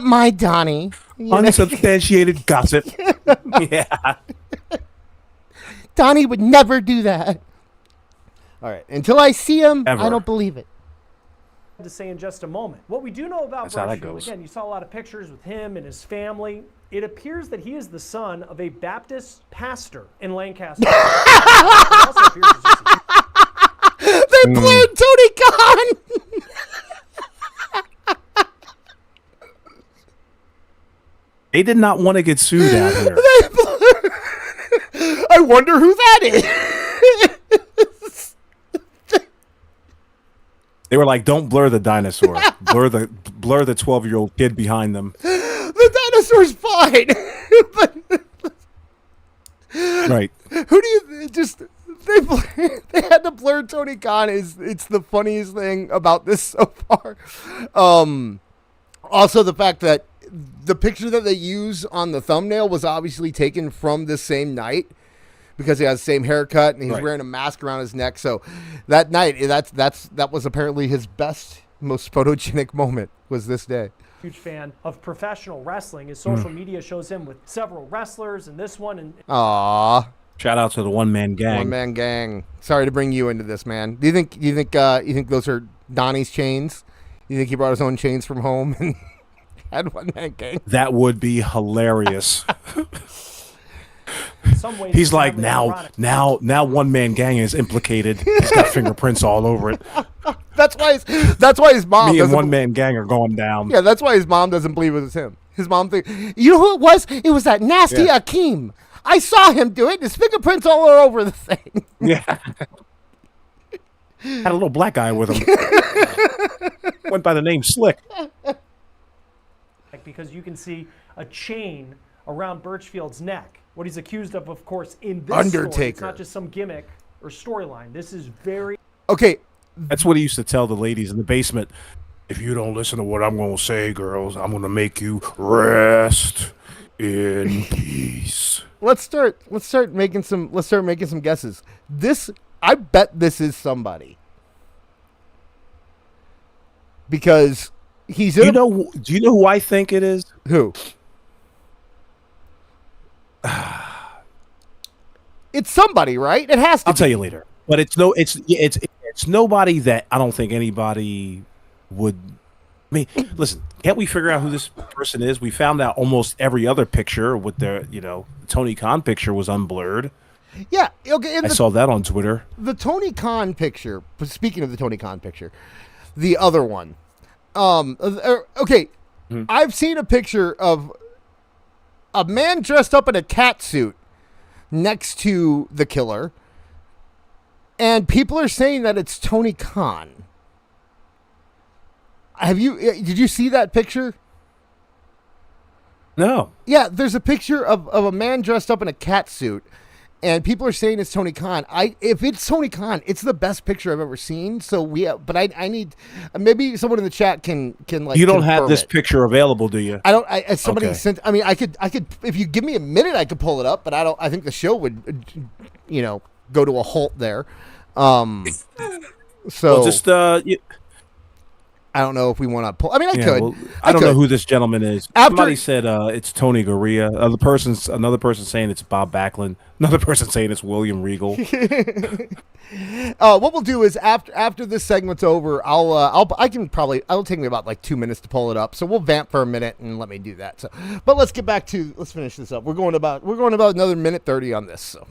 my Donnie. Unsubstantiated gossip. Yeah. Donnie would never do that. All right. Until I see him, Ever. I don't believe it. To say in just a moment. What we do know about That's how that Birchfield, goes. again, you saw a lot of pictures with him and his family. It appears that he is the son of a Baptist pastor in Lancaster. It also appears as just They blurred Tony Khan. They did not want to get sued out here. I wonder who that is. They were like, "Don't blur the dinosaur. Blur the 12-year-old kid behind them." The dinosaur's fine. But Right. who do you just they had to blur Tony Khan? It's the funniest thing about this so far. Also the fact that the picture that they use on the thumbnail was obviously taken from this same night, because he has the same haircut and he's Right. wearing a mask around his neck. So that night, that was apparently his best, most photogenic moment, was this day. huge fan of professional wrestling. His social media shows him with several wrestlers and this one. And Aww. Shout out to the one-man gang. One man gang. Sorry to bring you into this, man. Do you think those are Donnie's chains? You think he brought his own chains from home and had one man gang? That would be hilarious. in some ways, He's it's like, ironic. now one-man gang is implicated. He's got fingerprints all over it. That's why his mom Me and doesn't. one-man gang are going down. Yeah, that's why his mom doesn't believe it was him. His mom thinks, you know who it was? It was that nasty Yeah. Akeem. I saw him do it. His fingerprints all over the thing. Yeah. Had a little black guy with him. Went by the name Slick. Because you can see a chain around Birchfield's neck. What he's accused of course, in this story. It's Undertaker. not just some gimmick or storyline. This is very Okay, That's what he used to tell the ladies in the basement. If you don't listen to what I'm going to say, girls, I'm going to make you rest in peace. let's start making some guesses. I bet this is somebody. Because he's in Do you know who I think it is? who? It's somebody, right? It has to I'll be. tell you later. But it's nobody that I don't think anybody would. I mean, listen, can't we figure out who this person is? We found out almost every other picture with their, Tony Khan picture was unblurred. Yeah, okay. I saw that on Twitter. The Tony Khan picture, speaking of the Tony Khan picture, the other one. Okay, I've seen a picture of a man dressed up in a cat suit next to the killer, and people are saying that it's Tony Khan. Did you see that picture? No. Yeah, there's a picture of a man dressed up in a cat suit, and people are saying it's Tony Khan. If it's Tony Khan, it's the best picture I've ever seen. So but I need maybe someone in the chat can like. You don't have confirm this it. picture available, do you? I don't. Somebody Okay. sent. I mean, I could. If you give me a minute, I could pull it up. But I don't. I think the show would, go to a halt there. So Well, just I don't know if we want to pull. I mean, I Yeah, could. well, I don't know who this gentleman is. After- Somebody said it's Tony Garea. Another person saying it's Bob Backlund. Another person saying it's William Regal. What we'll do is after this segment's over, I'll take me about like 2 minutes to pull it up. So we'll vamp for a minute and let me do that. So, but let's finish this up. We're going about another minute 30 on this. So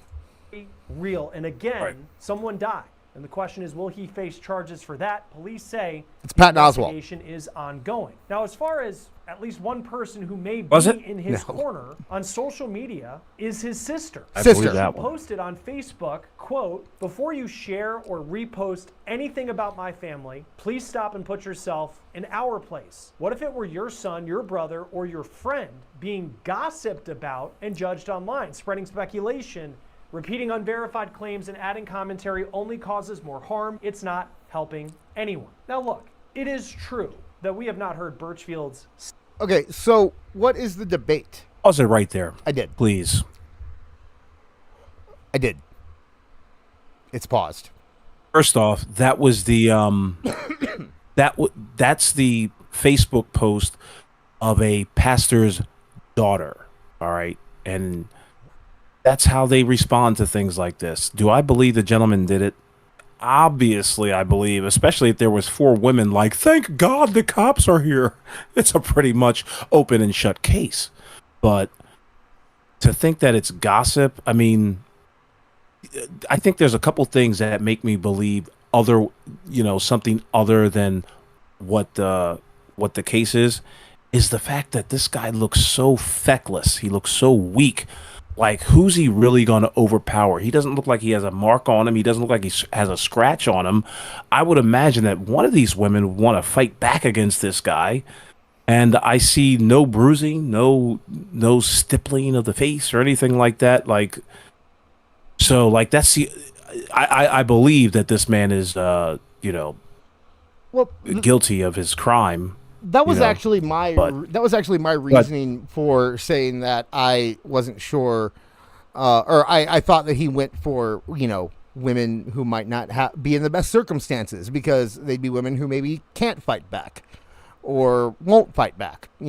real, and again, Right. someone died. And the question is, will he face charges for that? Police say it's Patton the Oswalt. investigation is ongoing. Now, as far as at least one person who may be Was it? in his No. corner on social media is his sister. I Sister. believe She that one. posted on Facebook, quote, "Before you share or repost anything about my family, please stop and put yourself in our place. What if it were your son, your brother, or your friend being gossiped about and judged online, spreading speculation, repeating unverified claims, and adding commentary only causes more harm. It's not helping anyone." Now look, it is true that we have not heard Birchfield's. Okay, so what is the debate? Pause it right there. I did. Please. I did. It's paused. First off, that was the that's the Facebook post of a pastor's daughter. All right, and that's how they respond to things like this. Do I believe the gentleman did it? Obviously, I believe, especially if there was 4 women like, thank God the cops are here. It's a pretty much open and shut case. But to think that it's gossip, I mean, I think there's a couple things that make me believe something other than what the case is the fact that this guy looks so feckless. He looks so weak. Like, who's he really going to overpower? He doesn't look like he has a mark on him. He doesn't look like he has a scratch on him. I would imagine that one of these women would want to fight back against this guy. And I see no bruising, no stippling of the face or anything like that. Like, so like that's the, I believe that this man is, Well, guilty of his crime. that was you know, actually my reasoning for saying that I wasn't sure, or I thought that he went for women who might not be in the best circumstances because they'd be women who maybe can't fight back or won't fight back. I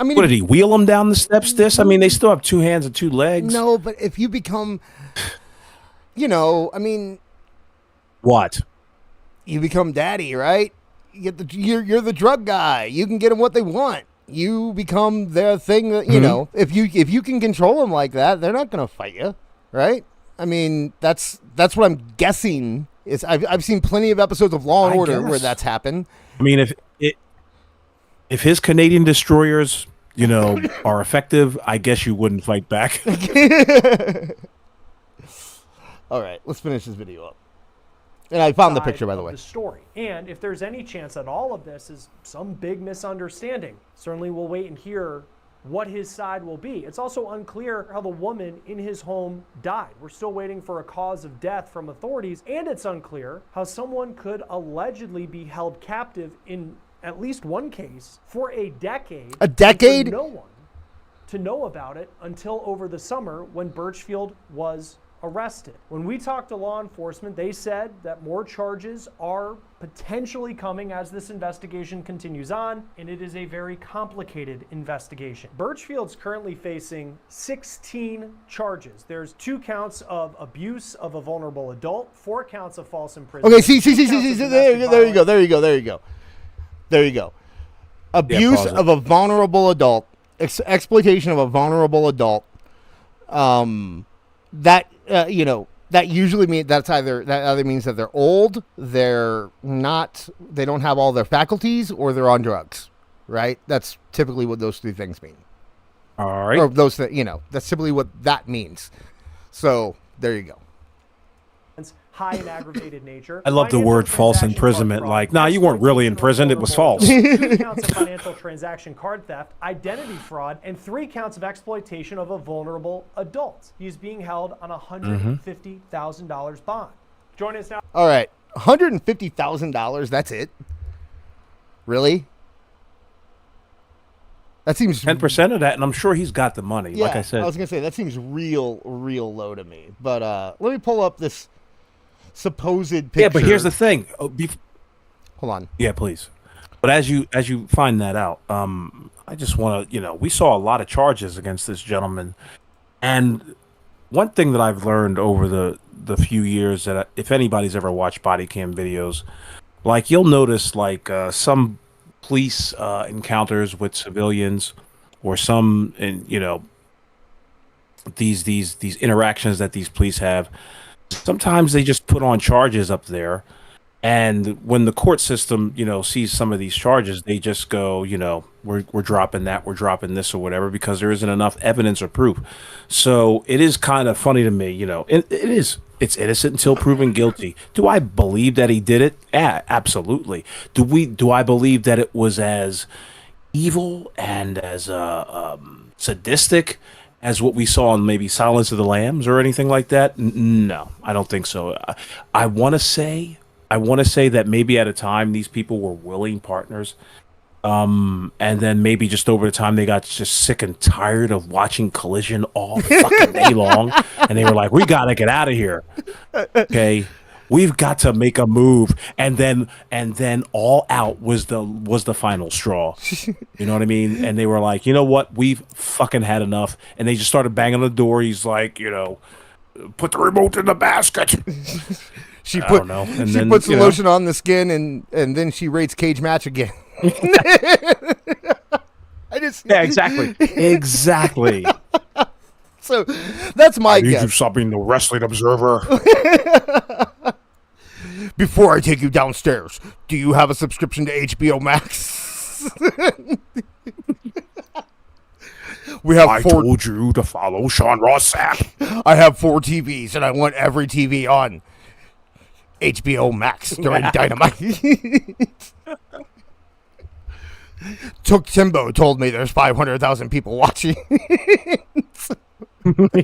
mean, What did he wheel them down the steps? I mean, they still have 2 hands and 2 legs. no, but if you become, I mean, What? you become daddy, right? You're the drug guy. You can get them what they want. You become their thing. That, if you can control them like that, they're not going to fight you, right? I mean, that's what I'm guessing. I've seen plenty of episodes of Law and Order where that's happened. I mean, if his Canadian destroyers, are effective, I guess you wouldn't fight back. All right, let's finish this video up. And I found the side picture, by the of way. The story. And if there's any chance that all of this is some big misunderstanding, certainly we'll wait and hear what his side will be. It's also unclear how the woman in his home died. We're still waiting for a cause of death from authorities, and it's unclear how someone could allegedly be held captive in at least one case for a decade. A decade? And for no one to know about it until over the summer when Birchfield was arrested. When we talked to law enforcement, they said that more charges are potentially coming as this investigation continues on, and it is a very complicated investigation. Birchfield's currently facing 16 charges. There's 2 counts of abuse of a vulnerable adult, 4 counts of false imprisonment. Okay, see, there you go. Abuse pause it. of a vulnerable adult, exploitation of a vulnerable adult. That usually means that either means that they're old, they don't have all their faculties, or they're on drugs, right? That's typically what those 3 things mean. All right. Or those that that's typically what that means. So there you go. High and aggravated nature. I love the Financial word false transaction imprisonment. card Like, fraud, nah, you weren't really imprisoned. It was false. 2 counts of financial transaction card theft, identity fraud, and 3 counts of exploitation of a vulnerable adult. He's being held on a $150,000 bond. Join us now. All right, $150,000. That's it. Really? That seems 10% of that, and I'm sure he's got the money. Yeah, like I said, I was gonna say that seems real low to me. But let me pull up this supposed picture. Yeah, but here's the thing. Hold on. Yeah, please. But as you find that out, I just want to, we saw a lot of charges against this gentleman, and one thing that I've learned over the few years that if anybody's ever watched body cam videos, like you'll notice like some police encounters with civilians, or some these interactions that these police have. Sometimes they just put on charges up there. And when the court system, sees some of these charges, they just go, we're dropping that, we're dropping this or whatever, because there isn't enough evidence or proof. So it is kind of funny to me, it's innocent until proven guilty. Do I believe that he did it? Yeah, absolutely. Do I believe that it was as evil and as sadistic as what we saw in maybe Silence of the Lambs or anything like that? No, I don't think so. I want to say that maybe at a time these people were willing partners, and then maybe just over the time they got just sick and tired of watching Collision all fucking day long, and they were like, "We gotta get out of here." Okay, we've got to make a move, and then All Out was the final straw. You know what I mean? And they were like, "You know what? We've fucking had enough," and they just started banging on the door. He's like, "Put the remote in the basket." She don't know. And she then, puts the lotion on the skin, and then she rates cage match again. Yeah, exactly. So that's my I need guess. you stop being the Wrestling Observer. Before I take you downstairs, do you have a subscription to HBO Max? I told you to follow Sean Ross Sapp. I have 4 TVs, and I want every TV on HBO Max during Dynamite. Took Timbo told me there's 500,000 people watching.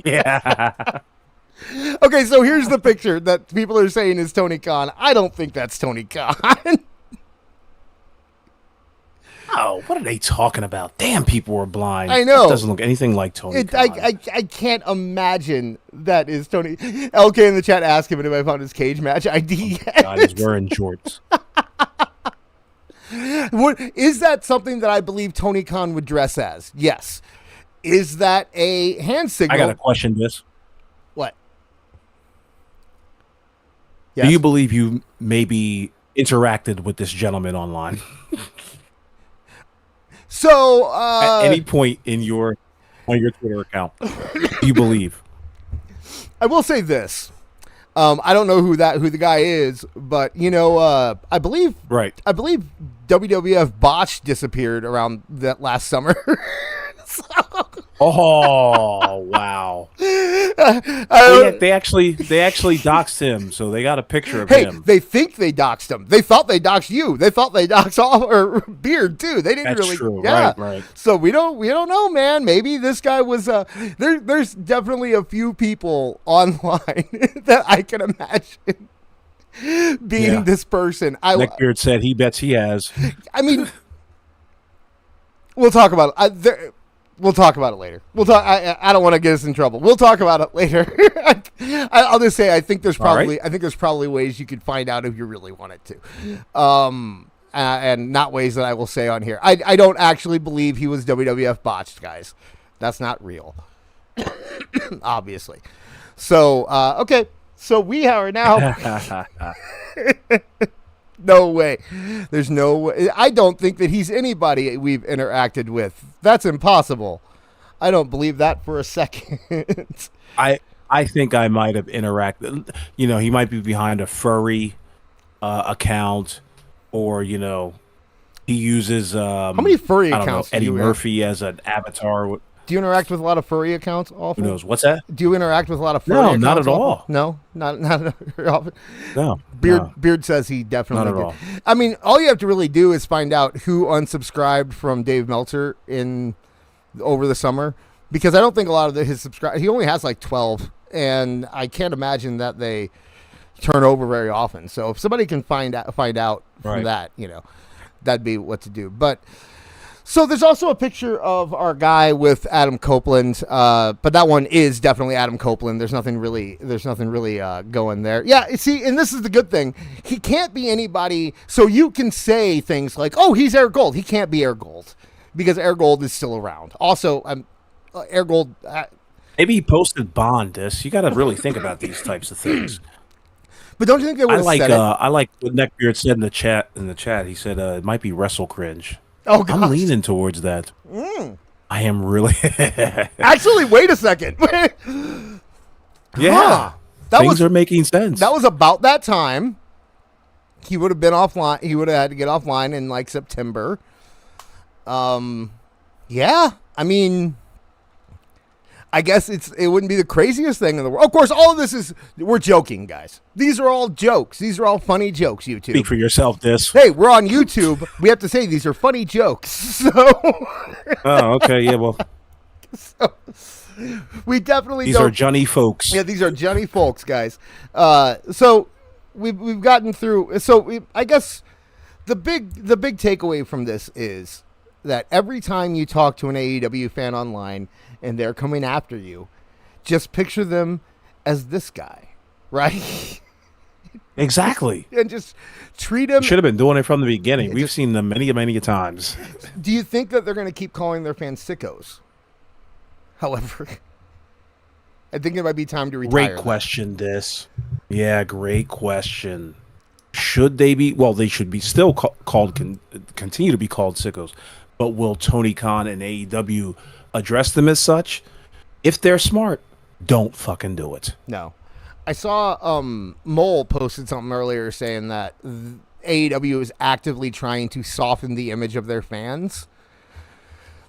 Yeah. Okay, so here's the picture that people are saying is Tony Khan. I don't think that's Tony Khan. Oh, what are they talking about? Damn, people were blind. I know. It doesn't look anything like Tony Khan. I can't imagine that is Tony. LK in the chat asked him if I found his cage match ID yet. God, he's wearing jorts. What, is that something that I believe Tony Khan would dress as? Yes. Is that a hand signal? I got to question this. What? Yes. Do you believe you maybe interacted with this gentleman online? So, at any point on your Twitter account, do you believe? I will say this. I don't know who the guy is, but I believe WWF Botch disappeared around that last summer. Oh wow! They actually doxed him, so they got a picture of him. They think they doxed him. They thought they doxed you. They thought they doxed or Beard too. They didn't That's really. True. Yeah. Right. So we don't know, man. Maybe this guy was. There's definitely a few people online that I can imagine being this person. Neckbeard said he bets he has. I mean, we'll talk about it. We'll talk about it later. I don't want to get us in trouble. We'll talk about it later. I'll just say I think there's probably ways you could find out if you really wanted to, and not ways that I will say on here. I don't actually believe he was WWF botched, guys. That's not real, obviously. So okay, so we are now. No way. There's no way. I don't think that he's anybody we've interacted with. That's impossible. I don't believe that for a second. I think I might have interacted. He might be behind a furry account, or he uses how many furry accounts? Eddie Murphy as an avatar. Do you interact with a lot of furry accounts? Awful. Who knows? What's that? Do you interact with a lot of furry accounts? No, not at all. No, not very often. No. Beard says he definitely not at did. all. I mean, all you have to really do is find out who unsubscribed from Dave Meltzer over the summer, because I don't think a lot of his subscribers. He only has like 12, and I can't imagine that they turn over very often. So if somebody can find out from that, that'd be what to do. But So there's also a picture of our guy with Adam Copeland, but that one is definitely Adam Copeland. There's nothing really going there. Yeah, see, and this is the good thing. He can't be anybody. So you can say things like, "Oh, he's Air Gold." He can't be Air Gold because Air Gold is still around. Also, Air Gold. Maybe he posted Bond. You got to really think about these types of things. But don't you think they would have said it? I like what Neckbeard said in the chat. He said it might be wrestle cringe. Oh, gosh. I'm leaning towards that. I am really. Actually, wait a second. Yeah, things are making sense. That was about that time. He would have been offline. He would have had to get offline in like September. Yeah, I mean, I guess it wouldn't be the craziest thing in the world. Of course, all of this we're joking, guys. These are all jokes. These are all funny jokes, YouTube. Speak for yourself, Dis. Hey, we're on YouTube. We have to say these are funny jokes. So. Oh, okay. Yeah, well. So, we definitely These are Johnny folks. Yeah, these are Johnny folks, guys. So we've gotten through. So I guess the big takeaway from this is that every time you talk to an AEW fan online and they're coming after you, just picture them as this guy, right? Exactly. And just treat him. Should have been doing it from the beginning. We've seen them many, many times. Do you think that they're going to keep calling their fans sickos? However, I think it might be time to retire. Great question, Dis. Yeah, great question. Should they be? Well, they should be still continue to be called sickos. But will Tony Khan and AEW address them as such? If they're smart, don't fucking do it. No. I saw Mole posted something earlier saying that AEW is actively trying to soften the image of their fans.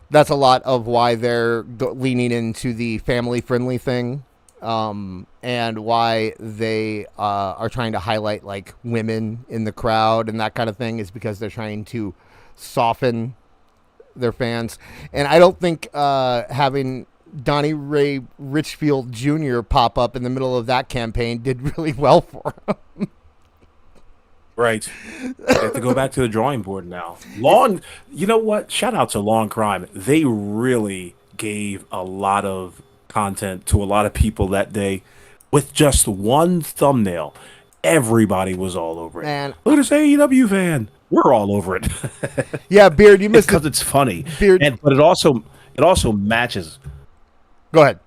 That's a lot of why they're leaning into the family-friendly thing, and why they are trying to highlight like women in the crowd and that kind of thing, is because they're trying to soften their fans. And I don't think having Donnie Ray Birfield Jr. pop up in the middle of that campaign did really well for him. Right. I have to go back to the drawing board now. Long, you know what? Shout out to Long Crime. They really gave a lot of content to a lot of people that day with just one thumbnail. Everybody was all over it. Man, look at this AEW fan. We're all over it. Yeah, Beard, you missed because it's funny. Beard, but it also matches. Go ahead.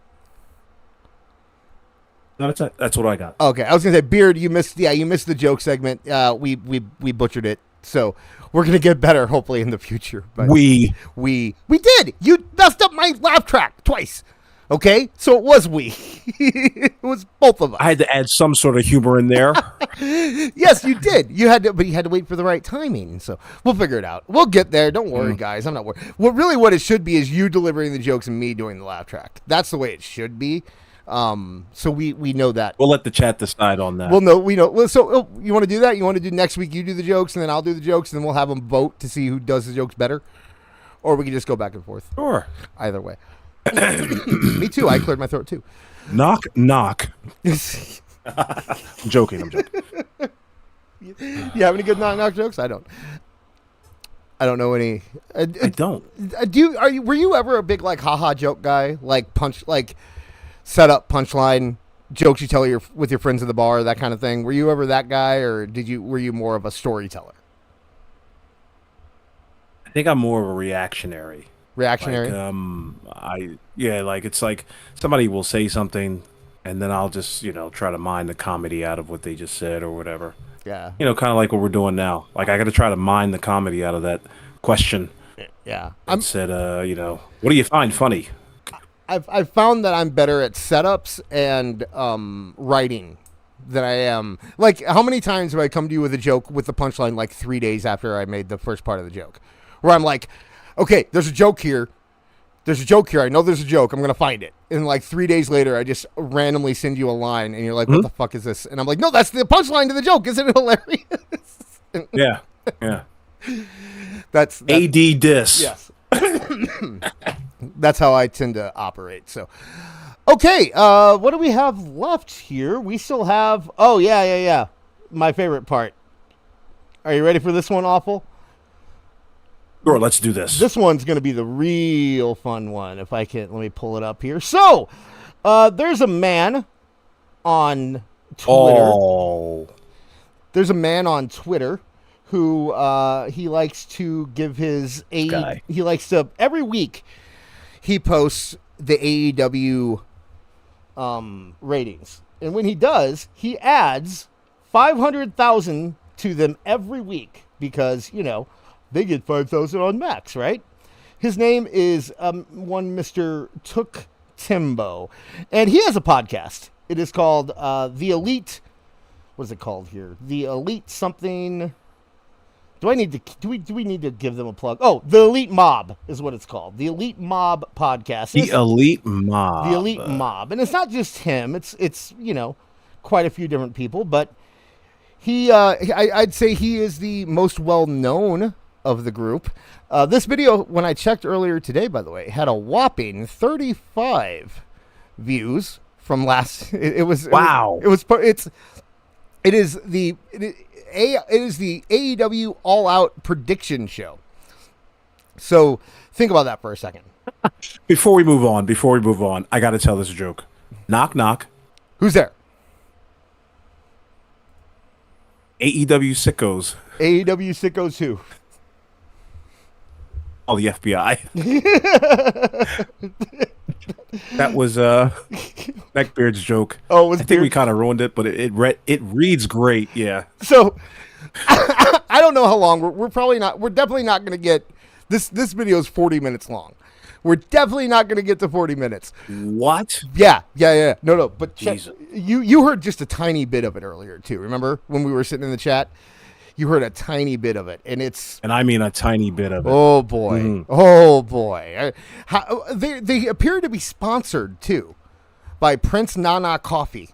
No, that's what I got. Okay, I was gonna say, Beard, you missed the joke segment. We butchered it, so we're gonna get better hopefully in the future. But we did. You messed up my laugh track twice. Okay, so it was we. It was both of us. I had to add some sort of humor in there. Yes, you did. You had to, but you had to wait for the right timing. So we'll figure it out. We'll get there. Don't worry, guys. I'm not worried. What it should be is you delivering the jokes and me doing the laugh track. That's the way it should be. So we know that. We'll let the chat decide on that. Well, no, we know. Well, so you want to do that? You want to do next week? You do the jokes, and then I'll do the jokes, and then we'll have them vote to see who does the jokes better, or we can just go back and forth. Sure. Either way. Me too. I cleared my throat too. Knock, knock. I'm joking. You have any good knock jokes? I don't know any. I don't. Were you ever a big like haha joke guy? Like set up punchline jokes you tell with your friends at the bar, that kind of thing. Were you ever that guy, or were you more of a storyteller? I think I'm more of a reactionary. Reactionary? Like it's like somebody will say something and then I'll just, try to mine the comedy out of what they just said or whatever. Yeah. Kind of like what we're doing now. Like I got to try to mine the comedy out of that question. Yeah. I said, what do you find funny? I've found that I'm better at setups and writing than I am. Like, how many times have I come to you with a joke with the punchline like 3 days after I made the first part of the joke? Where I'm like, okay, there's a joke here. I know there's a joke. I'm going to find it. And like 3 days later, I just randomly send you a line and you're like, what the fuck is this? And I'm like, no, that's the punchline to the joke. Isn't it hilarious? Yeah. That's AD dis. Yes. That's how I tend to operate. So, okay. What do we have left here? We still have, oh yeah. My favorite part. Are you ready for this one, Awful? Sure, let's do this. This one's going to be the real fun one. If I can, let me pull it up here. So, there's a man on Twitter. Oh, There's a man on Twitter who he likes to give his guy. He likes to every week he posts the AEW ratings, and when he does, he adds 500,000 to them every week because they get 5,000 on Max, right? His name is one Mr. Took Timbo, and he has a podcast. It is called The Elite. What is it called here? The Elite something. Do we need to give them a plug? Oh, The Elite Mob is what it's called. The Elite Mob podcast. The Elite Mob. The Elite Mob, and it's not just him. It's quite a few different people, but I'd say he is the most well known of the group. This video, when I checked earlier today, by the way, had a whopping 35 views from last. It was the AEW All Out prediction show. So think about that for a second. Before we move on, I got to tell this joke. Knock, knock. Who's there? AEW sickos. AEW sickos who? Oh, the FBI. That was Neckbeard's joke. Oh, it was I think we Beard? kind of ruined it, but it reads great. Yeah. So I don't know how long we're definitely not going to get this video is 40 minutes long. We're definitely not going to get to 40 minutes. What? Yeah. No, but check, Jesus. you heard just a tiny bit of it earlier too. Remember when we were sitting in the chat? You heard a tiny bit of it, and I mean a tiny bit of it. Oh boy, Oh boy. They appear to be sponsored too by Prince Nana Coffee.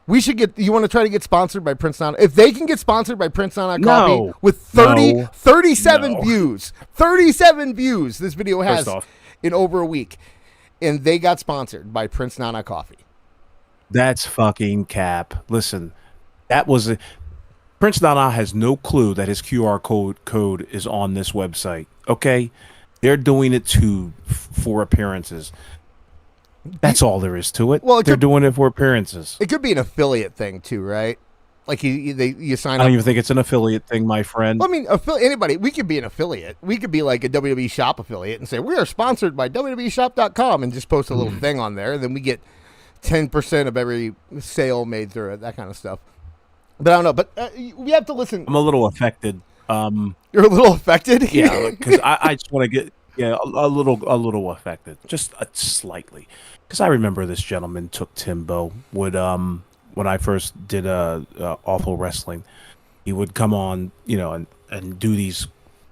We should get. You want to try to get sponsored by Prince Nana? If they can get sponsored by Prince Nana Coffee with 37 views, 37 views. This video has in over a week, and they got sponsored by Prince Nana Coffee. That's fucking cap. Listen, that was Prince Nana has no clue that his QR code is on this website. Okay, they're doing it for appearances. That's all there is to it. Well, they're doing it for appearances. It could be an affiliate thing too, right? Like you sign up. I don't even think it's an affiliate thing, my friend. Well, I mean, anybody, we could be an affiliate. We could be like a WWE Shop affiliate and say, we are sponsored by WWEshop.com and just post a little thing on there. And then we get 10% of every sale made through it, that kind of stuff. But I don't know. But we have to listen. I'm a little affected. You're a little affected? Yeah, because I just want to get a little affected, just slightly. Because I remember this gentleman Took Timbo would when I first did Awful Wrestling, he would come on, and do these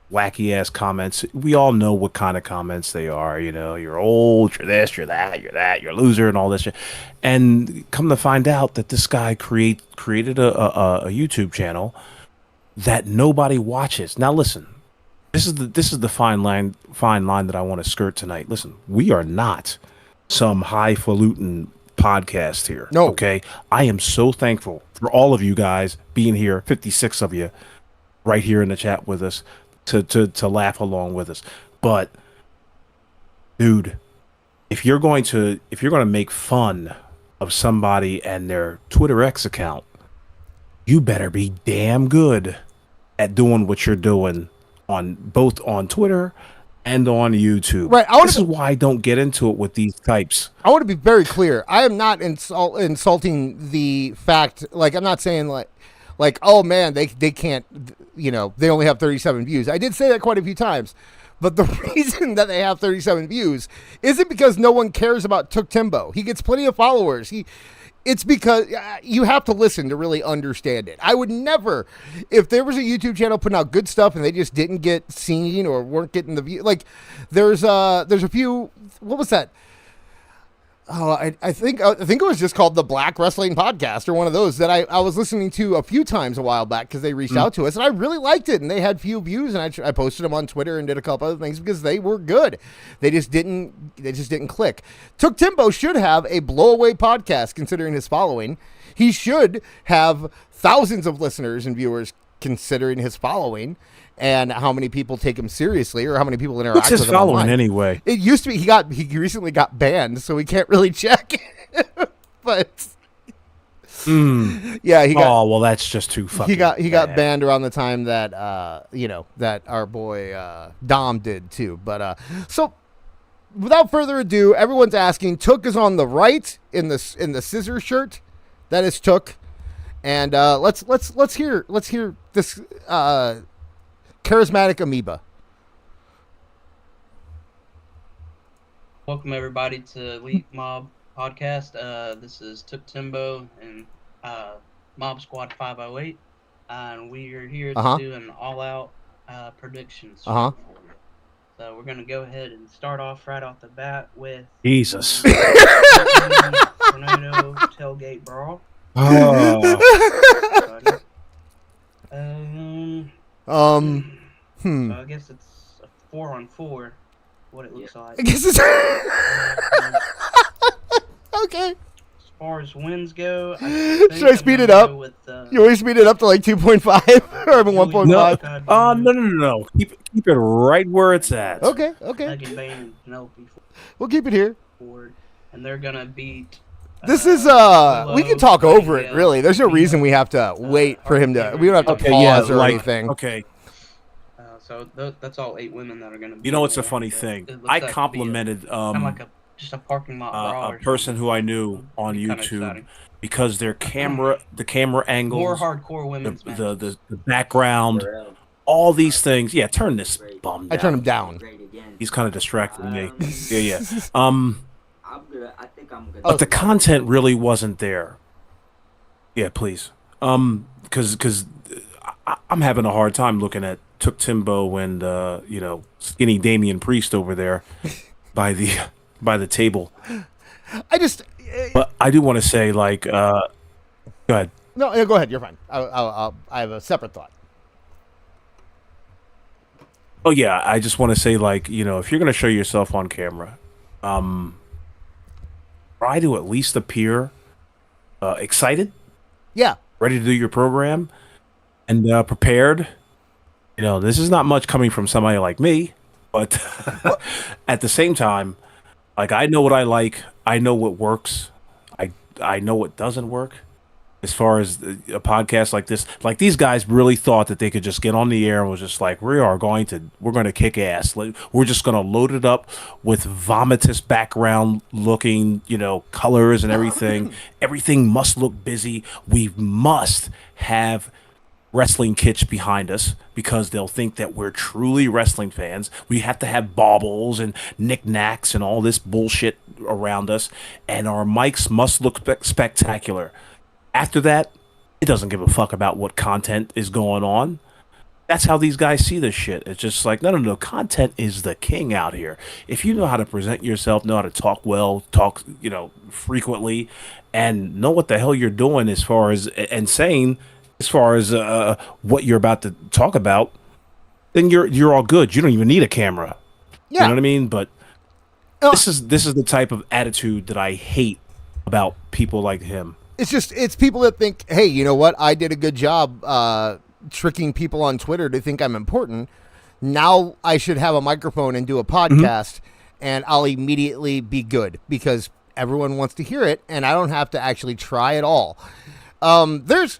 wacky ass comments. We all know what kind of comments they are. You're old, you're this, you're that, you're a loser, and all this shit. And come to find out that this guy created a YouTube channel that nobody watches. Now listen, this is the fine line that I want to skirt tonight. Listen, we are not some highfalutin podcast here. No. Okay. I am so thankful for all of you guys being here, 56 of you right here in the chat with us to laugh along with us. But dude, if you're going to make fun of somebody and their Twitter X account, you better be damn good at doing what you're doing on both on Twitter and on YouTube. Right. This is why I don't get into it with these types. I want to be very clear. I am not insulting the fact. Like, I'm not saying like, oh man, they can't, they only have 37 views. I did say that quite a few times. But the reason that they have 37 views isn't because no one cares about Took Timbo. He gets plenty of followers. It's because you have to listen to really understand it. I would never, if there was a YouTube channel putting out good stuff and they just didn't get seen or weren't getting the view, like there's a few, what was that? Oh, I think it was just called the Black Wrestling Podcast or one of those that I was listening to a few times a while back because they reached out to us and I really liked it and they had few views and I posted them on Twitter and did a couple other things because they were good. They just didn't click. Took Timbo should have a blowaway podcast considering his following. He should have thousands of listeners and viewers considering his following and how many people take him seriously or how many people interact What's his with him following online. anyway? It used to be he recently got banned, so we can't really check. But yeah, he got. Oh well, that's just too fucking. He got bad. banned around the time that that our boy Dom did too. But so without further ado, everyone's asking. Took is on the right in the scissor shirt. That is Took, and let's hear this charismatic amoeba. Welcome everybody to Elite Mob Podcast. This is Took Timbo and Mob Squad 508, and we are here to do an all-out predictions. So we're gonna go ahead and start off right off the bat with Jesus. Tornado Tailgate Brawl. Oh. So I guess it's a 4-on-4. What it looks like. I guess it's okay. As far as wins go, Should I speed it up? With, You always speed it up to like 2.5 or even 1.5. No. Keep it right where it's at. Okay. Megan Bain and Penelope We'll keep it here. Ford, and they're gonna beat. This is we can talk over it. Really, there's no reason we have to wait for him to. We don't have to pause or anything. Okay. So that's all 8 women that are gonna. You know what's a funny thing? I complimented like just a parking lot brawl a person who I knew on YouTube because the camera angles, more hardcore women's the background, all these things. Yeah, turn this bum down. I turn him down. He's kind of distracting me. Yeah. I think I'm good. But the content really wasn't there. Yeah, please. Because I'm having a hard time looking at Took Timbo and skinny Damian Priest over there by the table. But I do want to say, like, go ahead. No, go ahead. You're fine. I have a separate thought. Oh yeah, I just want to say, like, if you're gonna show yourself on camera, try to at least appear excited, ready to do your program, and prepared. This is not much coming from somebody like me, but at the same time, like, I know what I like, I know what works, I know what doesn't work. As far as a podcast like this, like, these guys really thought that they could just get on the air and was just like, we're going to kick ass. We're just going to load it up with vomitous background looking, colors and everything. Everything must look busy. We must have wrestling kitsch behind us because they'll think that we're truly wrestling fans. We have to have baubles and knickknacks and all this bullshit around us, and our mics must look spectacular. After that, it doesn't give a fuck about what content is going on. That's how these guys see this shit. It's just like, no. Content is the king out here. If you know how to present yourself, know how to talk well, talk, frequently, and know what the hell you're doing as far as what you're about to talk about, then you're all good. You don't even need a camera. Yeah. You know what I mean? But this is the type of attitude that I hate about people like him. It's people that think, hey, you know what? I did a good job tricking people on Twitter to think I'm important. Now I should have a microphone and do a podcast, and I'll immediately be good because everyone wants to hear it, and I don't have to actually try at all. Right.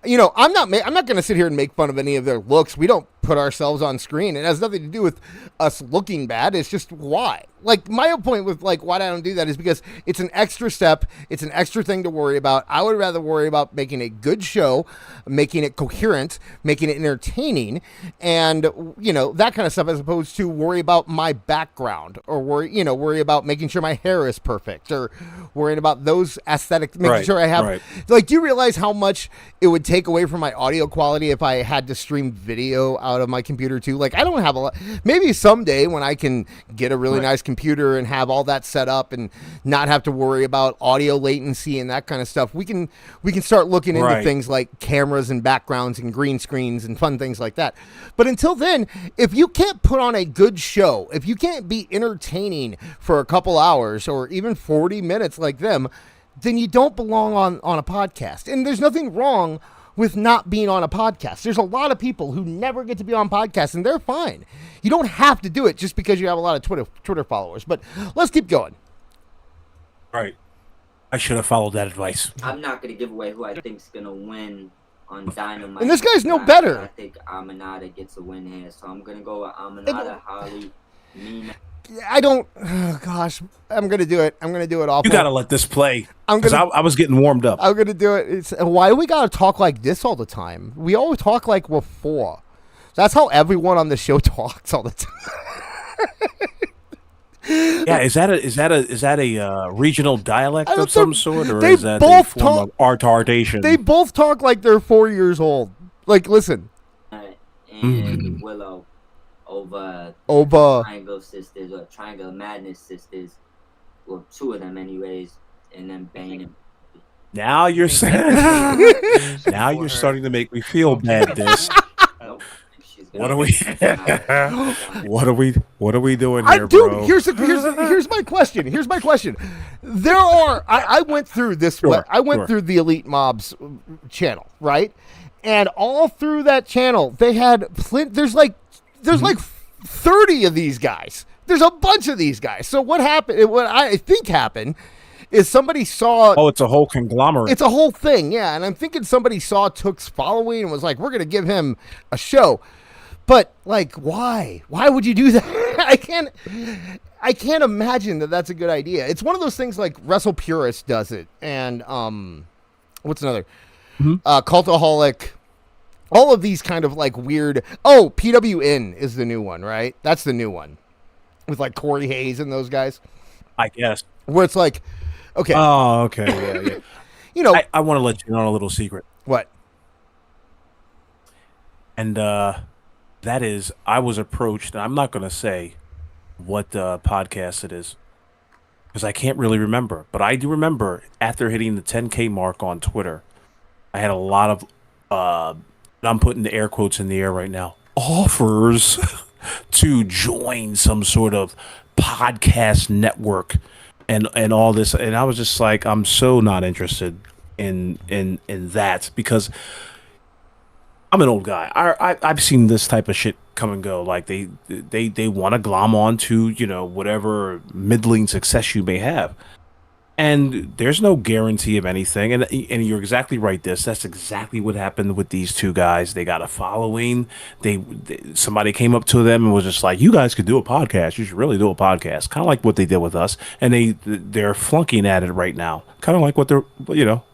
I'm not going to sit here and make fun of any of their looks. We don't put ourselves on screen. It has nothing to do with us looking bad. It's just why. Like, my point with, like, why I don't do that is because it's an extra step. It's an extra thing to worry about. I would rather worry about making a good show, making it coherent, making it entertaining, and, that kind of stuff, as opposed to worry about my background or worry about making sure my hair is perfect or worrying about those aesthetic, making sure I have, like, do you realize how much it would take away from my audio quality if I had to stream video out of my computer too? Like, I don't have a lot. Maybe someday when I can get a really nice computer and have all that set up and not have to worry about audio latency and that kind of stuff, we can start looking into things like cameras and backgrounds and green screens and fun things like that. But until then, if you can't put on a good show, if you can't be entertaining for a couple hours or even 40 minutes like them, then you don't belong on a podcast. And there's nothing wrong with not being on a podcast. There's a lot of people who never get to be on podcasts, and they're fine. You don't have to do it just because you have a lot of Twitter followers. But let's keep going. Right. I should have followed that advice. I'm not gonna give away who I think's gonna win on Dynamite. And this guy's no better. I think Aminata gets a win here, so I'm gonna go with Aminata, Holly, Nina. I don't. Oh gosh, I'm gonna do it. I'm gonna do it awful. You got to let this play. I'm Because gonna. I was getting warmed up. I'm gonna do it. Why do we gotta talk like this all the time? We always talk like we're four. That's how everyone on the show talks all the time. Yeah, is that a regional dialect of some sort, or they is that both a form of retardation? They both talk like they're 4 years old. Like, listen. And Willow over Triangle Sisters or Triangle Madness Sisters. Well, two of them anyways, and then Bane and Now you're saying. Now you're starting to make me feel bad. This. What are we? What are we doing here, bro? Here's my question. Here's my question. There are. I went through this. I went through the Elite Mobs channel, right? And all through that channel, they had there's like 30 of these guys. There's a bunch of these guys. So what happened? What I think happened is somebody saw. Oh, it's a whole conglomerate. It's a whole thing, yeah. And I'm thinking somebody saw Took's following and was like, "We're gonna give him a show." But like, why? Why would you do that? I can't imagine that that's a good idea. It's one of those things like Wrestle Purist does it, and what's another? Cultaholic. All of these kind of like weird. Oh, PWN is the new one, right? That's the new one with like Corey Hayes and those guys. I guess. Where it's like, okay. Oh, okay, yeah. You know, I want to let you know a little secret. What? And that is, I was approached, and I'm not going to say what podcast it is, because I can't really remember. But I do remember after hitting the 10K mark on Twitter, I had a lot of, I'm putting the air quotes in the air right now, offers to join some sort of podcast network and all this. And I was just like, I'm so not interested in that, because I'm an old guy. I've seen this type of shit come and go. Like they want to glom on to, whatever middling success you may have, and there's no guarantee of anything. And you're exactly right. That's exactly what happened with these two guys. They got a following. Somebody came up to them and was just like, "You guys could do a podcast. You should really do a podcast." Kind of like what they did with us, and they're flunking at it right now. Kind of like what they're,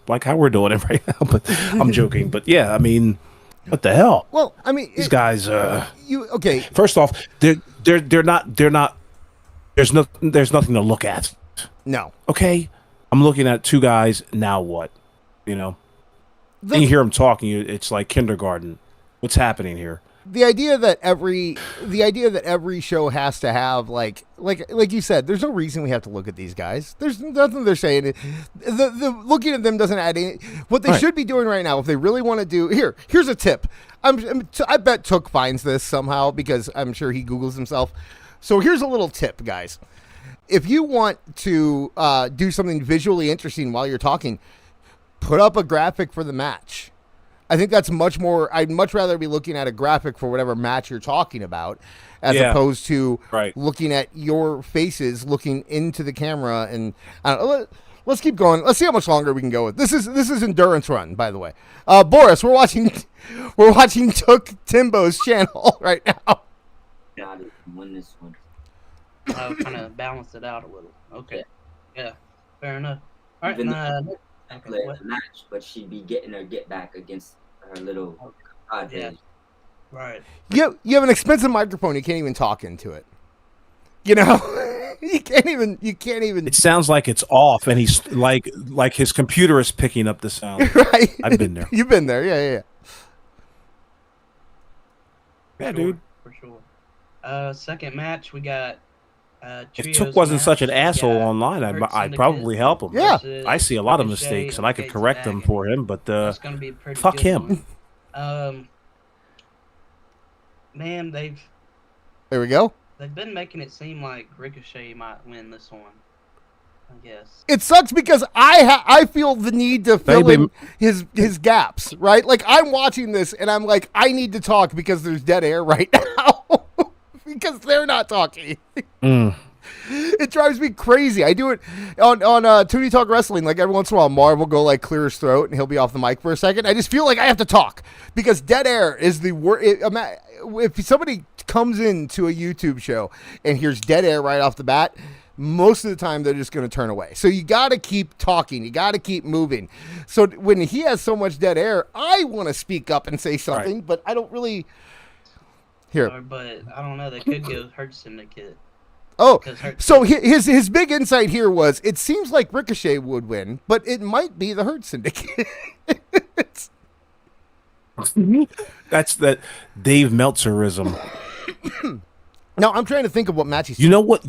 like how we're doing it right now. But I'm joking. But yeah, I mean. What the hell? Well, I mean, these guys. Okay. First off, they're not. There's nothing to look at. No. Okay, I'm looking at two guys. Now what? And you hear them talking. It's like kindergarten. What's happening here? The idea that every show has to have like you said, there's no reason we have to look at these guys. There's nothing they're saying. The looking at them doesn't add any. What they should be doing right now, if they really want to do, here's a tip. I bet Took finds this somehow because I'm sure he Googles himself. So here's a little tip, guys. If you want to do something visually interesting while you're talking, put up a graphic for the match. I think that's much more. I'd much rather be looking at a graphic for whatever match you're talking about, as opposed to looking at your faces, looking into the camera. And let's keep going. Let's see how much longer we can go with this. Is Endurance Run, by the way. Boris, we're watching Took Timbo's channel right now. Got it. Win this one. I'll kind of balance it out a little. Okay. Yeah. Fair enough. All right. Play the match, but she'd be getting her get back against her little yeah. Right. You have an expensive microphone. You can't even talk into it. You can't even. It sounds like it's off, and he's like his computer is picking up the sound. Right. I've been there. You've been there. Yeah. Yeah, dude. For sure. Second match, we got. If Took wasn't such an asshole online, I'd probably help him. Yeah, I see a lot of mistakes, and I could correct them for him. But fuck him. Man, there we go. They've been making it seem like Ricochet might win this one. I guess. It sucks because I feel the need to fill in his gaps, right? Like, I'm watching this and I'm like, I need to talk because there's dead air right now because they're not talking. It drives me crazy. I do it on Toonie Talk Wrestling. Like, every once in a while, Marv will go like clear his throat and he'll be off the mic for a second. I just feel like I have to talk because dead air is the worst. If somebody comes into a YouTube show and hears dead air right off the bat, most of the time they're just going to turn away. So you got to keep talking. You got to keep moving. So when he has so much dead air, I want to speak up and say something, but I don't really. Here. But I don't know. They could go Hurt Syndicate. Oh, so his big insight here was it seems like Ricochet would win, but it might be the Hurt Syndicate. That's that Dave Meltzerism. Now I'm trying to think of what match he's. You know what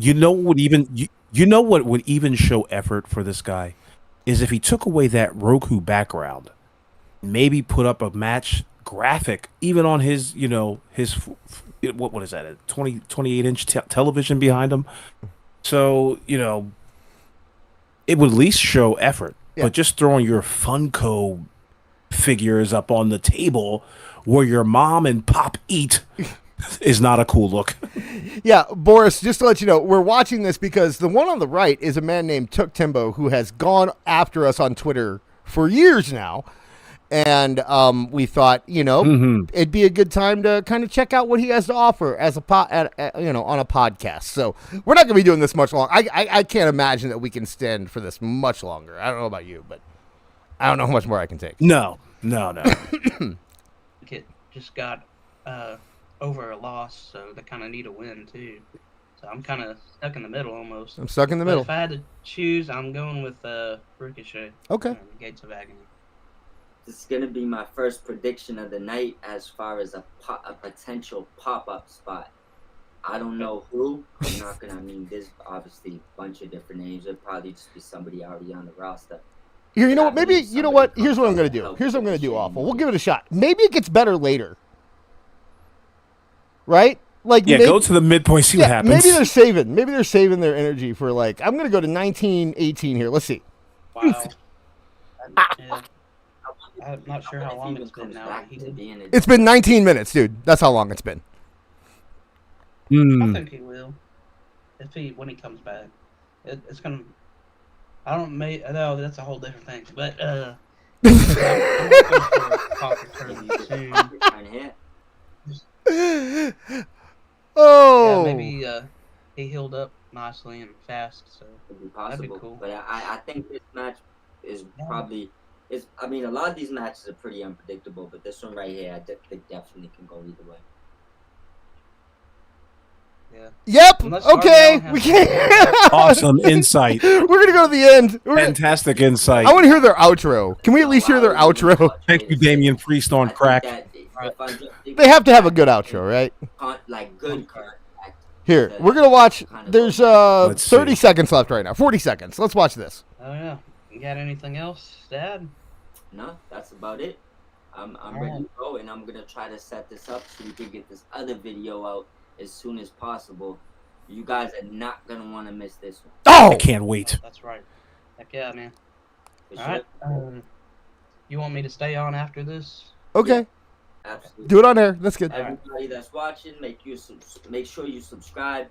would even show effort for this guy is if he took away that Roku background, maybe put up a match graphic even on his what is that, a 28-inch television behind him, so it would at least show effort. But just throwing your Funko figures up on the table where your mom and pop eat is not a cool look. Yeah, Boris, just to let you know, we're watching this because the one on the right is a man named Tuk Timbo who has gone after us on Twitter for years now. And we thought, it'd be a good time to kind of check out what he has to offer as a on a podcast. So we're not going to be doing this much longer. I can't imagine that we can stand for this much longer. I don't know about you, but I don't know how much more I can take. No. Kid just got over a loss, so they kind of need a win too. So I'm kind of stuck in the middle almost. I'm stuck in the middle. If I had to choose, I'm going with Ricochet. Okay. Gates of Agony. This is going to be my first prediction of the night as far as a potential pop-up spot. I don't know who. I'm not going to, there's obviously a bunch of different names. It'll probably just be somebody already on the roster. Here, you know what? Maybe, you know what? Here's what I'm going to do. Here's what I'm going to do, Aewful. We'll give it a shot. Maybe it gets better later. Right? Like, go to the midpoint, see what happens. Maybe they're saving their energy for, like, I'm going to go to 1918 here. Let's see. Wow. I'm not sure how long it's been now. It's been 19 minutes, dude. That's how long it's been. I think he will. When he comes back, it's gonna. I don't. No, that's a whole different thing. But I'm Oh. Yeah, maybe he healed up nicely and fast, so it'd be possible. That'd be cool. But I think this match is probably. A lot of these matches are pretty unpredictable, but this one right here, I think definitely can go either way. Yeah. Yep. Okay. We can't. Awesome insight. We're gonna go to the end. Fantastic insight. I want to hear their outro. Can we at least hear their outro? Thank you, Damian Priest on crack. They have to have a good outro, right? Like good contact. Here, we're gonna watch. There's 30 seconds left right now. 40 seconds. Let's watch this. Oh yeah. You got anything else, Dad? No, that's about it. I'm ready to go, and I'm gonna try to set this up so we can get this other video out as soon as possible. You guys are not gonna want to miss this one. Oh, I can't wait. That's right. Heck yeah, man. For All right. You want me to stay on after this? Okay. Absolutely. Do it on air. That's good. Everybody that's watching, make sure you subscribe.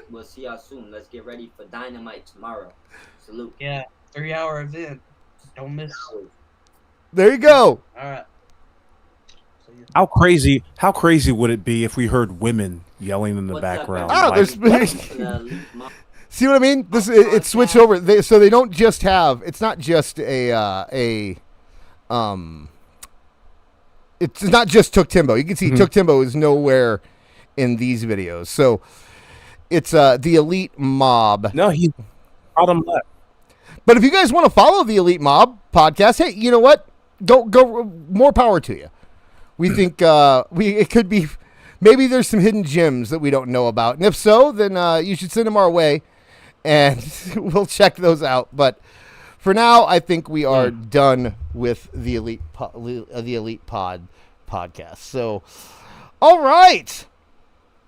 We'll see y'all soon. Let's get ready for Dynamite tomorrow. Salute. Yeah, 3-hour event. Don't miss. There you go. All right. How crazy would it be if we heard women yelling in the background? See what I mean? It switched over. So they don't just have. It's not just it's not just Tuk Timbo. You can see Tuk Timbo is nowhere in these videos. So it's the Elite Mob. No, he bottom left. But if you guys want to follow the Elite Mob podcast, hey, you know what? Go. More power to you. We think it could be. Maybe there's some hidden gems that we don't know about, and if so, then you should send them our way, and we'll check those out. But for now, I think we are done with the Elite Pod podcast. So, all right.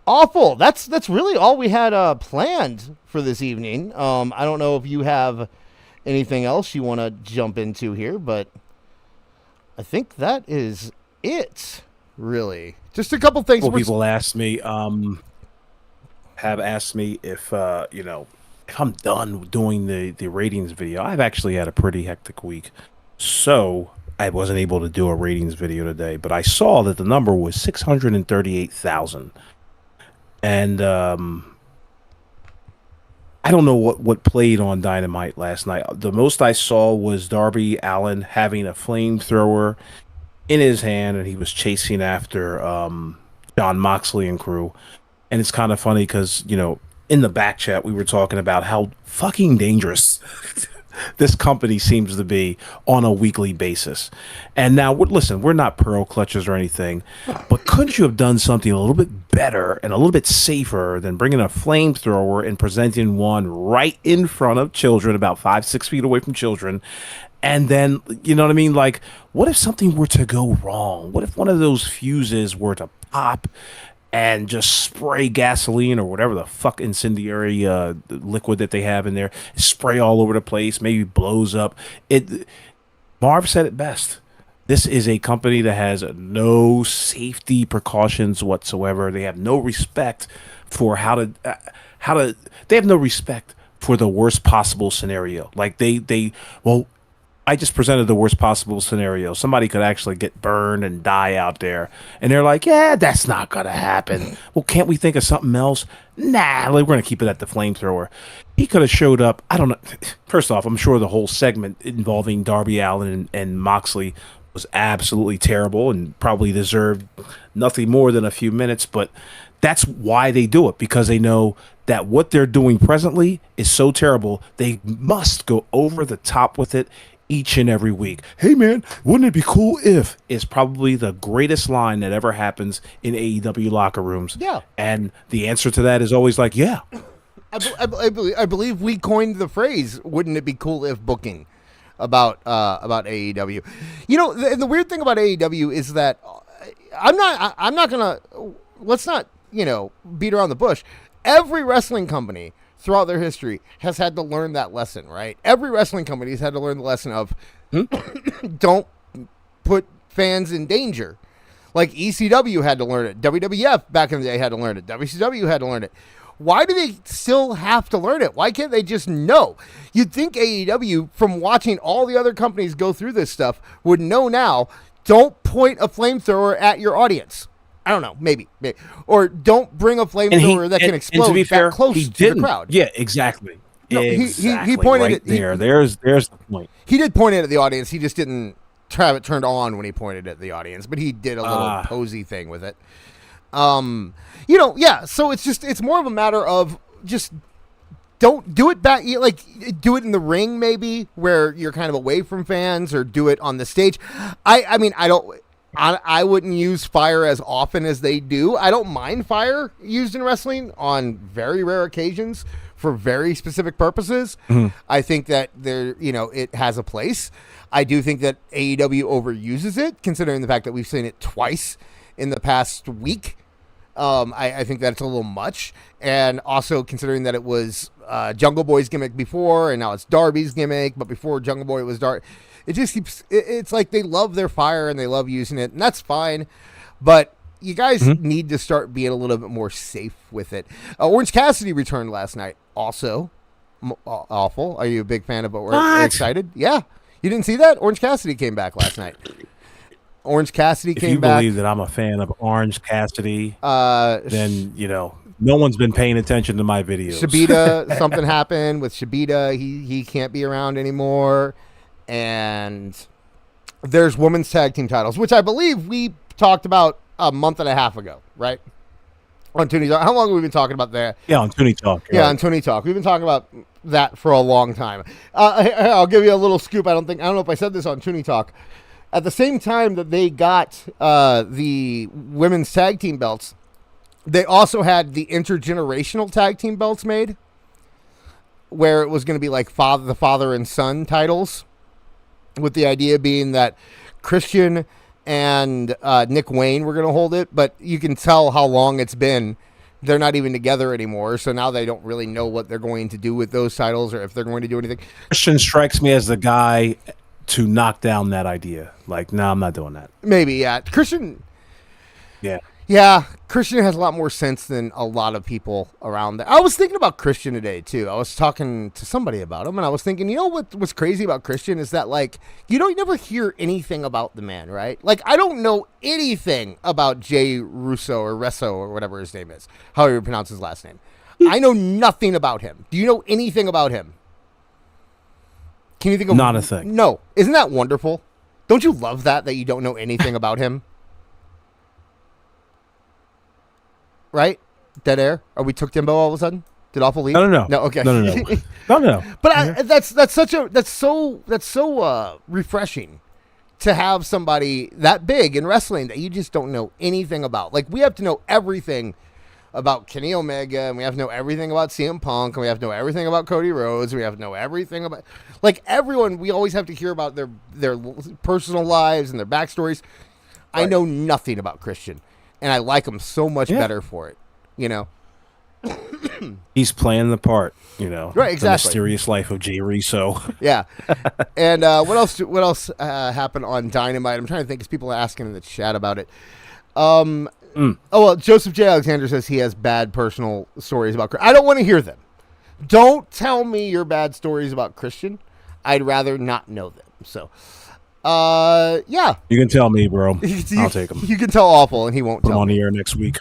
Awful. That's really all we had planned for this evening. I don't know if you have anything else you want to jump into here, but I think that is it, really. Just a couple things. Well, people ask me, have asked me if, if I'm done doing the ratings video. I've actually had a pretty hectic week, so I wasn't able to do a ratings video today, but I saw that the number was 638,000. And I don't know what played on Dynamite last night. The most I saw was Darby Allin having a flamethrower in his hand, and he was chasing after John Moxley and crew. And it's kind of funny because, in the back chat, we were talking about how fucking dangerous this company seems to be on a weekly basis. And now, listen, we're not pearl clutchers or anything, but couldn't you have done something a little bit better and a little bit safer than bringing a flamethrower and presenting one right in front of children, about 5-6 feet away from children? And then, you know what I mean? Like, what if something were to go wrong? What if one of those fuses were to pop and just spray gasoline or whatever the fuck incendiary liquid that they have in there, spray all over the place, maybe blows up? Marv said it best. This is a company that has no safety precautions whatsoever. They have no respect for they have no respect for the worst possible scenario. Like I just presented the worst possible scenario. Somebody could actually get burned and die out there. And they're like, yeah, that's not going to happen. Well, can't we think of something else? Nah, we're going to keep it at the flamethrower. He could have showed up. I don't know. First off, I'm sure the whole segment involving Darby Allin and Moxley was absolutely terrible and probably deserved nothing more than a few minutes. But that's why they do it, because they know that what they're doing presently is so terrible, they must go over the top with it each and every week. Hey man, wouldn't it be cool if is probably the greatest line that ever happens in AEW locker rooms. Yeah. And the answer to that is always like, yeah. I believe we coined the phrase, wouldn't it be cool if booking about AEW. The weird thing about AEW is that I'm not going to, let's not, beat around the bush. Every wrestling company throughout their history has had to learn that lesson, right? Every wrestling company has had to learn the lesson of don't put fans in danger. Like ECW had to learn it. WWF back in the day had to learn it. WCW had to learn it. Why do they still have to learn it? Why can't they just know? You'd think AEW, from watching all the other companies go through this stuff, would know now, don't point a flamethrower at your audience. I don't know, maybe. Or don't bring a flamethrower that can explode that close to the crowd. Yeah, exactly. No, exactly. He pointed right it there. There's the point. He did point it at the audience. He just didn't have it turned on when he pointed at the audience, but he did a little posy thing with it. So it's more of a matter of just don't do it back. Like, do it in the ring, maybe, where you're kind of away from fans, or do it on the stage. I wouldn't use fire as often as they do. I don't mind fire used in wrestling on very rare occasions for very specific purposes. Mm-hmm. I think that it has a place. I do think that AEW overuses it, considering the fact that we've seen it twice in the past week. I think that it's a little much. And also considering that it was Jungle Boy's gimmick before, and now it's Darby's gimmick, but before Jungle Boy it was Darby. It just keeps, it's like they love their fire and they love using it, and that's fine. But you guys need to start being a little bit more safe with it. Orange Cassidy returned last night. Also, awful. Are you a big fan of it? Are you excited? Yeah. You didn't see that? Orange Cassidy came back last night. Orange Cassidy came back. If you believe that I'm a fan of Orange Cassidy, then, no one's been paying attention to my videos. Shibita, something happened with Shibita. He can't be around anymore. And there's women's tag team titles, which I believe we talked about a month and a half ago, right? On Toonie Talk. How long have we been talking about that? Yeah, on Toonie Talk. Yeah, on Toonie Talk. We've been talking about that for a long time. I'll give you a little scoop. I don't know if I said this on Toonie Talk. At the same time that they got the women's tag team belts, they also had the intergenerational tag team belts made, where it was going to be like the father and son titles, with the idea being that Christian and Nick Wayne were going to hold it. But you can tell how long it's been they're not even together anymore. So now they don't really know what they're going to do with those titles or if they're going to do anything. Christian strikes me as the guy to knock down that idea. Like, no, I'm not doing that. Maybe, yeah. Christian. Yeah. Yeah, Christian has a lot more sense than a lot of people around there. I was thinking about Christian today, too. I was talking to somebody about him, and I was thinking, you know what's crazy about Christian is that, like, you don't never hear anything about the man, right? Like, I don't know anything about Jay Russo or Resso or whatever his name is, however you pronounce his last name. I know nothing about him. Do you know anything about him? Can you think of... Not a thing. No. Isn't that wonderful? Don't you love that you don't know anything about him? Right? Dead air? Are we took Timbo all of a sudden? Did Aewful leave? No. No, okay. No. But that's so refreshing to have somebody that big in wrestling that you just don't know anything about. Like, we have to know everything about Kenny Omega, and we have to know everything about CM Punk, and we have to know everything about Cody Rhodes, we have to know everything about, like, everyone. We always have to hear about their personal lives and their backstories. Right. I know nothing about Christian, and I like him so much better for it, you know. He's playing the part, you know. Right, exactly. The mysterious life of Jay Russo. Yeah. And what else happened on Dynamite? I'm trying to think, because people are asking in the chat about it. Oh, well, Joseph J. Alexander says he has bad personal stories about Christian. I don't want to hear them. Don't tell me your bad stories about Christian. I'd rather not know them. So, yeah. You can tell me, bro. I'll take him. You can tell Aewful, and he won't Put him tell on me. the air next week.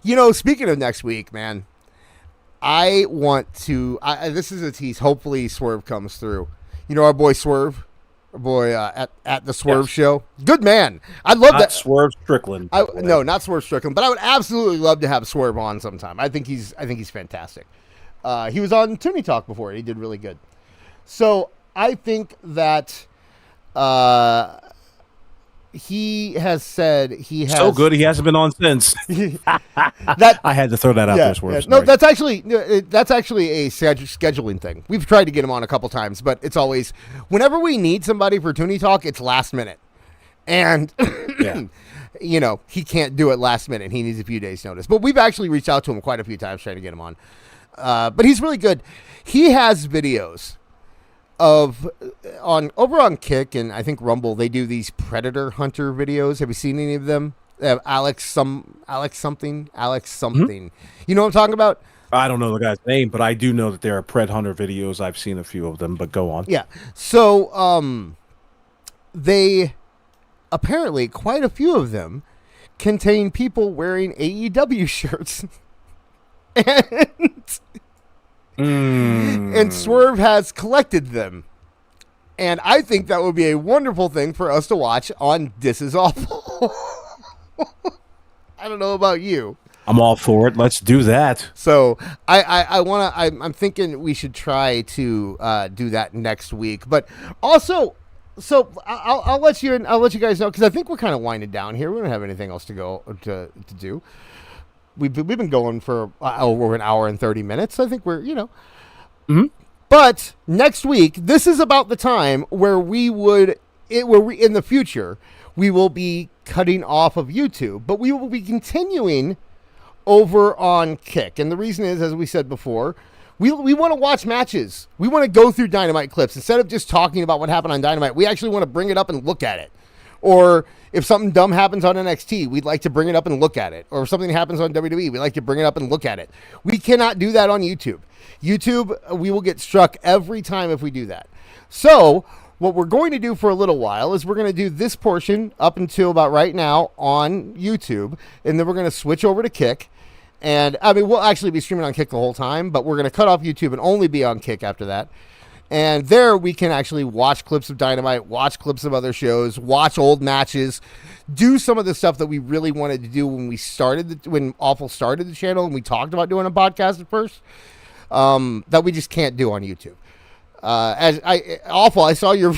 You know, speaking of next week, man, I want to... this is a tease. Hopefully Swerve comes through. You know our boy Swerve? Our boy at the Swerve show? Good man. I'd love that. Swerve Strickland. No, not Swerve Strickland, but I would absolutely love to have Swerve on sometime. I think he's fantastic. He was on Toonie Talk before. He did really good. So I think that he has said he has... So good, he hasn't been on since. I had to throw that out there. Swerve. Yeah. No, that's actually a scheduling thing. We've tried to get him on a couple times, but it's always... Whenever we need somebody for Toonie Talk, it's last minute. And... you know, he can't do it last minute. He needs a few days' notice. But we've actually reached out to him quite a few times trying to get him on. But he's really good. He has videos over on Kick and I think Rumble. They do these Predator Hunter videos. Have you seen any of them? Alex something. Mm-hmm. You know what I'm talking about? I don't know the guy's name, but I do know that there are Pred Hunter videos. I've seen a few of them, but go on. Yeah. So they apparently quite a few of them contain people wearing AEW shirts. And Swerve has collected them. And I think that would be a wonderful thing for us to watch on This Is Awful. I don't know about you. I'm all for it. Let's do that. So I'm thinking we should try to do that next week. But also, so I'll let you guys know, because I think we're kind of winding down here. We don't have anything else to do. We've been going for over an hour and 30 minutes. I think we're, you know. Mm-hmm. But next week, this is about the time where in the future, we will be cutting off of YouTube, but we will be continuing over on Kick. And the reason is, as we said before, we want to watch matches. We want to go through Dynamite clips. Instead of just talking about what happened on Dynamite, we actually want to bring it up and look at it. Or if something dumb happens on NXT, we'd like to bring it up and look at it. Or if something happens on WWE, we'd like to bring it up and look at it. We cannot do that on YouTube. YouTube, we will get struck every time if we do that. So what we're going to do for a little while is we're going to do this portion up until about right now on YouTube. And then we're going to switch over to Kick. And I mean, we'll actually be streaming on Kick the whole time, but we're going to cut off YouTube and only be on Kick after that. And there we can actually watch clips of Dynamite, watch clips of other shows, watch old matches, do some of the stuff that we really wanted to do when when Aewful started the channel and we talked about doing a podcast at first, that we just can't do on YouTube. Aewful, I saw your,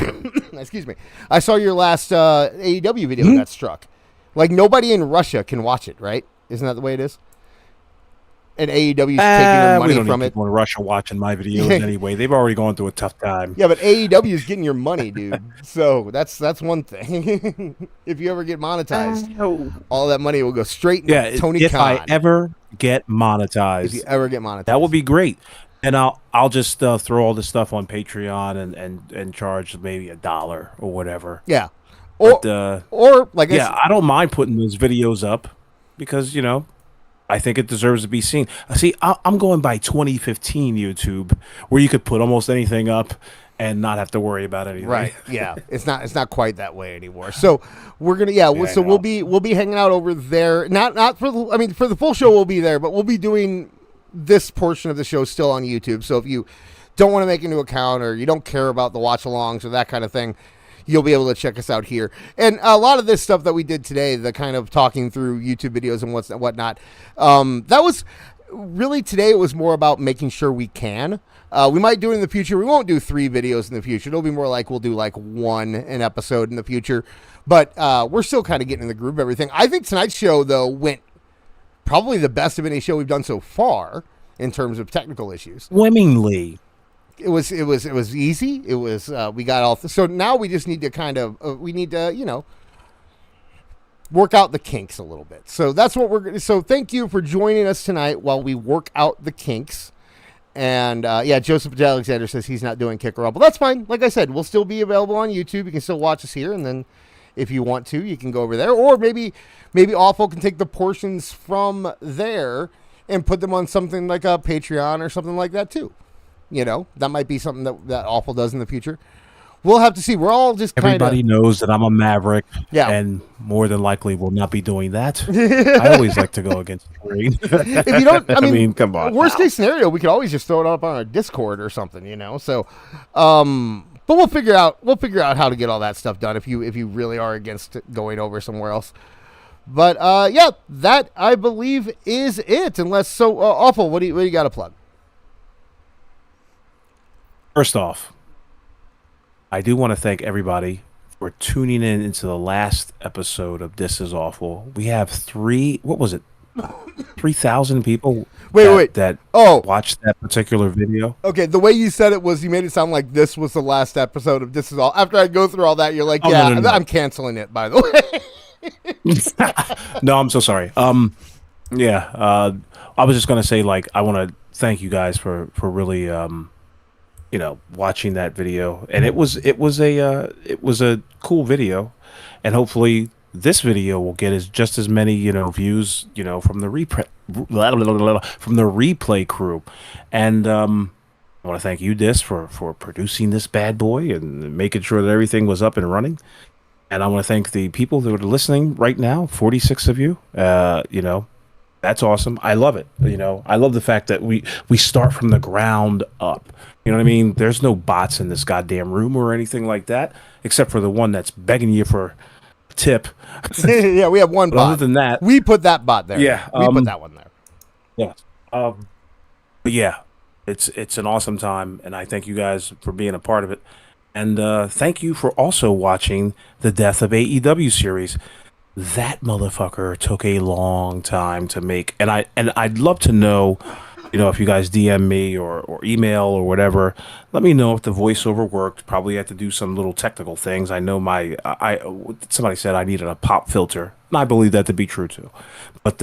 excuse me, I saw your last AEW video that struck. Like, nobody in Russia can watch it, right? Isn't that the way it is? And AEW's taking their money from it. People in Russia watching my videos anyway. They've already gone through a tough time. Yeah, but AEW is getting your money, dude. So that's one thing. If you ever get monetized, all that money will go straight into Tony Khan. If I ever get monetized. If you ever get monetized, that would be great. And I'll just throw all this stuff on Patreon and charge maybe $1 or whatever. Yeah. Or like I don't mind putting those videos up because I think it deserves to be seen. See, I'm going by 2015 YouTube, where you could put almost anything up and not have to worry about anything. Right? Yeah, it's not quite that way anymore. So we're gonna so we'll be hanging out over there. Not for for the full show we'll be there, but we'll be doing this portion of the show still on YouTube. So if you don't want to make a new account or you don't care about the watch-alongs or that kind of thing, you'll be able to check us out here. And a lot of this stuff that we did today, the kind of talking through YouTube videos and whatnot, that was really today. It was more about making sure we can. We might do it in the future. We won't do 3 videos in the future. It'll be more like we'll do like 1 an episode in the future. But we're still kind of getting in the groove of everything. I think tonight's show, though, went probably the best of any show we've done so far in terms of technical issues. Swimmingly. It was easy. It was we got all so now we just need to kind of work out the kinks a little bit. So that's what so thank you for joining us tonight while we work out the kinks. And Joseph Alexander says he's not doing Kick or Rumble. That's fine. Like I said, we'll still be available on YouTube. You can still watch us here, and then if you want to, you can go over there. Or maybe Aewful can take the portions from there and put them on something like a Patreon or something like that too. That might be something that Aewful does in the future. We'll have to see. We're all just everybody knows that I'm a maverick, and more than likely will not be doing that. I always like to go against the grain. If you don't, I mean, come on. Worst case scenario, we could always just throw it up on our Discord or something, So, but we'll figure out how to get all that stuff done if you really are against going over somewhere else. But that I believe is it. Unless Aewful, what do you got to plug? First off, I do want to thank everybody for tuning in into the last episode of This Is Awful. We have 3,000 people that watched that particular video. Okay, the way you said it was you made it sound like this was the last episode of This Is All. After I go through all that, you're like, no. I'm canceling it, by the way. No, I'm so sorry. I was just going to say, I want to thank you guys for really watching that video, and it was a cool video, and hopefully this video will get just as many views from the replay crew. And I want to thank you, Dis, for producing this bad boy and making sure that everything was up and running. And I want to thank the people that are listening right now, 46 of you. That's awesome. I love it. I love the fact that we start from the ground up. You know what I mean? There's no bots in this goddamn room or anything like that, except for the one that's begging you for a tip. Yeah, we have one bot. Other than that, we put that bot there. Yeah, we put that one there. Yeah. But yeah, it's an awesome time, and I thank you guys for being a part of it. And thank you for also watching the Death of AEW series. That motherfucker took a long time to make, and I'd love to know, if you guys DM me or email or whatever, let me know if the voiceover worked. Probably had to do some little technical things. I know somebody said I needed a pop filter, and I believe that to be true too. But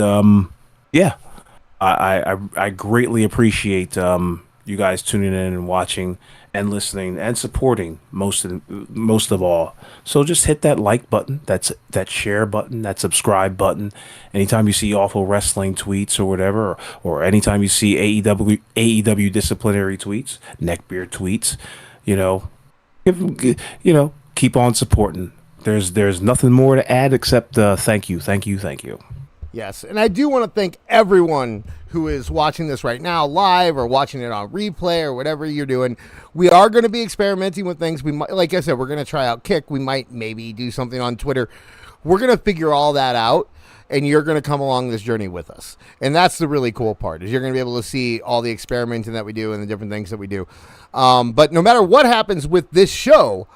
I greatly appreciate you guys tuning in and watching and listening and supporting most of all. So just hit that like button, that share button, that subscribe button. Anytime you see Awful Wrestling tweets or whatever, or anytime you see AEW disciplinary tweets, neckbeard tweets, keep on supporting. There's nothing more to add except thank you. Yes, and I do want to thank everyone who is watching this right now live or watching it on replay or whatever you're doing. We are going to be experimenting with things. We might, like I said, we're going to try out Kick. We might maybe do something on Twitter. We're going to figure all that out, and you're going to come along this journey with us. And that's the really cool part, is you're going to be able to see all the experimenting that we do and the different things that we do. But no matter what happens with this show,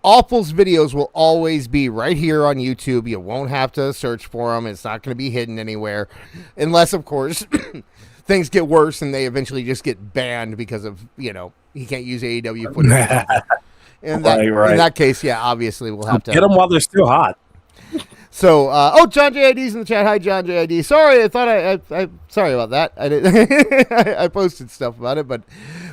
Aewful's videos will always be right here on YouTube. You won't have to search for them. It's not going to be hidden anywhere. Unless, of course, things get worse and they eventually just get banned because of, he can't use AEW footage. In that case, obviously we'll have to... Get them while they're still hot. So, John JID's in the chat. Hi, John JID. Sorry, I thought I sorry about that. I did, I posted stuff about it, but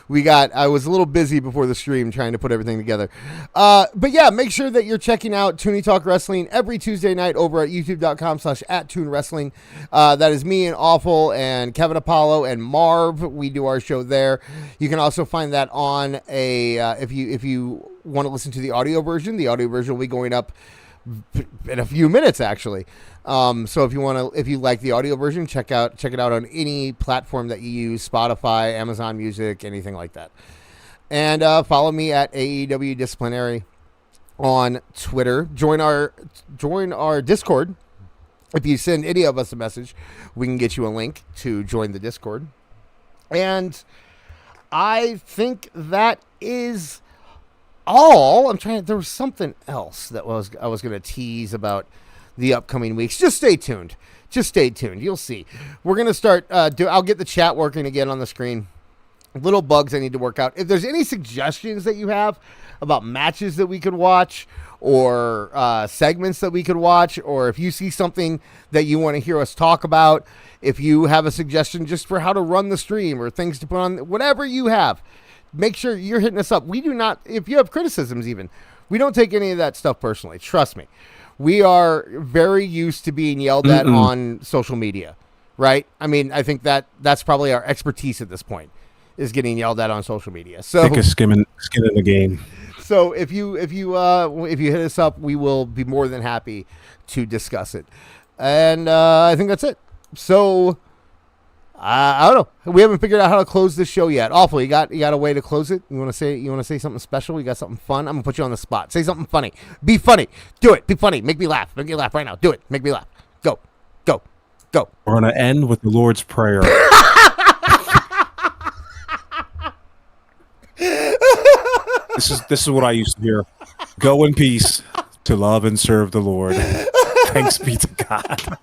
I was a little busy before the stream trying to put everything together. But yeah, make sure that you're checking out Toonie Talk Wrestling every Tuesday night over at youtube.com/@ToonWrestling. That is me and Aewful and Kevin Apollo and Marv. We do our show there. You can also find that on if you want to listen to the audio version will be going up in a few minutes, actually. So if you like the audio version, check it out on any platform that you use, Spotify, Amazon Music, anything like that. And follow me at AEW Disciplinary on Twitter. Join our Discord. If you send any of us a message, we can get you a link to join the Discord. And I think that is all. There was something else that I was going to tease about the upcoming weeks. Just stay tuned. You'll see. We're going to start. I'll get the chat working again on the screen. Little bugs I need to work out. If there's any suggestions that you have about matches that we could watch or segments that we could watch, or if you see something that you want to hear us talk about, if you have a suggestion just for how to run the stream or things to put on, whatever you have, make sure you're hitting us up. We do not, if you have criticisms even, we don't take any of that stuff personally. Trust me. We are very used to being yelled at on social media, right? I mean, I think that's probably our expertise at this point, is getting yelled at on social media. So take a skin in the game. So if you hit us up, we will be more than happy to discuss it. And I think that's it. So I don't know. We haven't figured out how to close this show yet. Aewful, you got a way to close it? You want to say something special? You got something fun? I'm gonna put you on the spot. Say something funny. Be funny. Do it. Be funny. Make me laugh. Make me laugh right now. Do it. Make me laugh. Go. We're gonna end with the Lord's Prayer. This is what I used to hear. Go in peace to love and serve the Lord. Thanks be to God.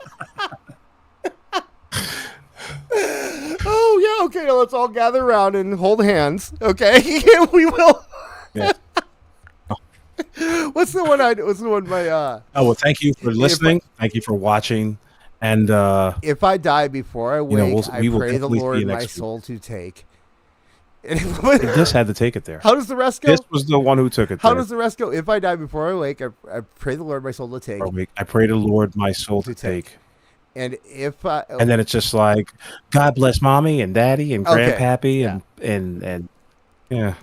Oh yeah, okay. Let's all gather around and hold hands. Okay, we will. Yeah. What's the one? My Oh well, thank you for listening. Thank you for watching. And if I die before I wake, we will pray the Lord my week. soul to take. He just had to take it there. How does the rest go? This was the one who took it. How does the rest go? If I die before I wake, I pray the Lord my soul to take. I pray the Lord my soul to take. And and then it's just like, God bless mommy and daddy and grandpappy and yeah.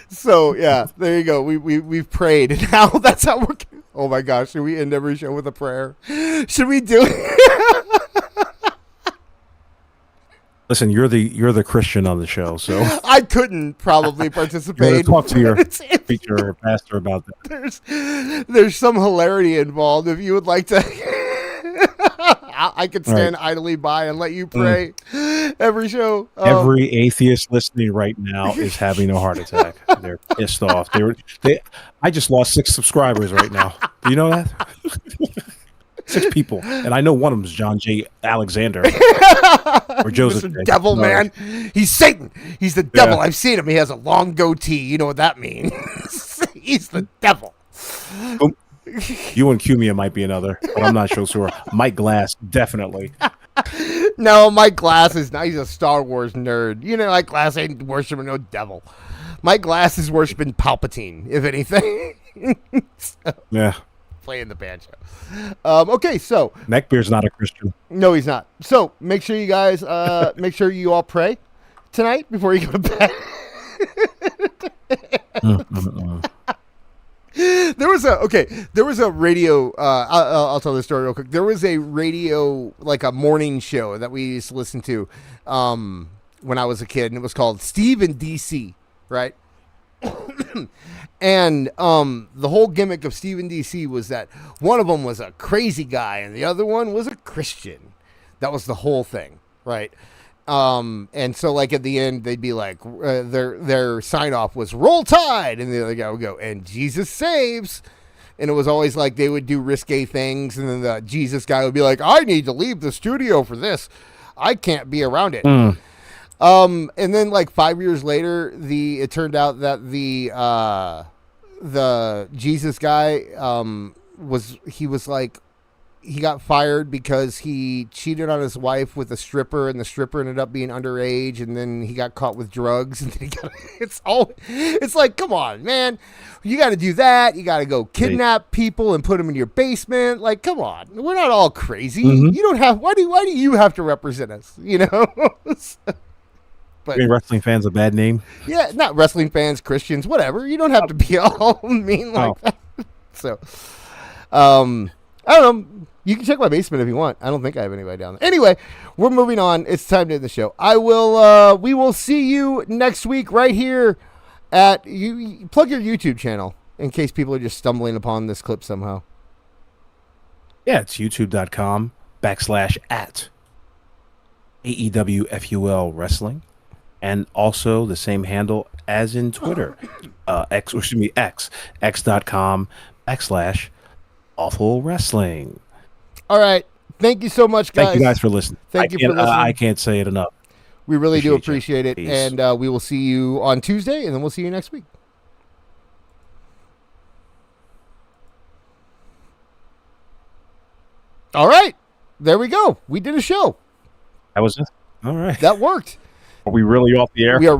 So yeah, there you go. We've prayed, and now that's how we're. Oh my gosh, should we end every show with a prayer? Should we do it? Listen, you're the Christian on the show, so I couldn't probably participate. Talk to your preacher or pastor about that. There's some hilarity involved. If you would like to, I could stand idly by and let you pray every show. Every atheist listening right now is having a heart attack. They're pissed off. I just lost 6 subscribers right now. Do you know that? 6 people, and I know one of them is John J. Alexander or Joseph. Mr. Devil, man, he's Satan. He's the devil. I've seen him. He has a long goatee. You know what that means? He's the devil. You and Cumia might be another, but I'm not so sure. Mike Glass, definitely. No, Mike Glass is not. He's a Star Wars nerd. You know, Mike Glass ain't worshiping no devil. Mike Glass is worshiping Palpatine, if anything. Yeah. Playing the banjo. Okay, so Neckbeard's not a Christian. No, he's not. So make sure you guys, make sure you all pray tonight before you go to bed. There was a radio. I'll tell this story real quick. There was a radio, like a morning show that we used to listen to when I was a kid, and it was called Steve in DC, right? And the whole gimmick of Steve in DC was that one of them was a crazy guy and the other one was a Christian. That was the whole thing, right? And so like at the end they'd be like their sign off was "Roll Tide," and the other guy would go, "And Jesus saves." And it was always like they would do risque things, and then the Jesus guy would be like, "I need to leave the studio for this. I can't be around it." And then like 5 years later, it turned out that the Jesus guy was like, he got fired because he cheated on his wife with a stripper, and the stripper ended up being underage, and then he got caught with drugs, and then he got, it's like, come on, man, you got to do that. You got to go kidnap people and put them in your basement. Like, come on, we're not all crazy. Mm-hmm. You don't have, why do you have to represent us? You know? But wrestling fans a bad name? Yeah, not wrestling fans, Christians, whatever. You don't have to be all mean like that. So, I don't know. You can check my basement if you want. I don't think I have anybody down there. Anyway, we're moving on. It's time to end the show. We will see you next week right here at you. Plug your YouTube channel in case people are just stumbling upon this clip somehow. Yeah, it's youtube.com/at AEWFUL Wrestling. And also the same handle as in Twitter, x.com/Aewful Wrestling. All right. Thank you so much, guys. Thank you guys for listening. Thank you for listening. I can't say it enough. We really do appreciate it. Peace. And we will see you on Tuesday, and then we'll see you next week. All right. There we go. We did a show. That was it. All right. That worked. Are we really off the air? We are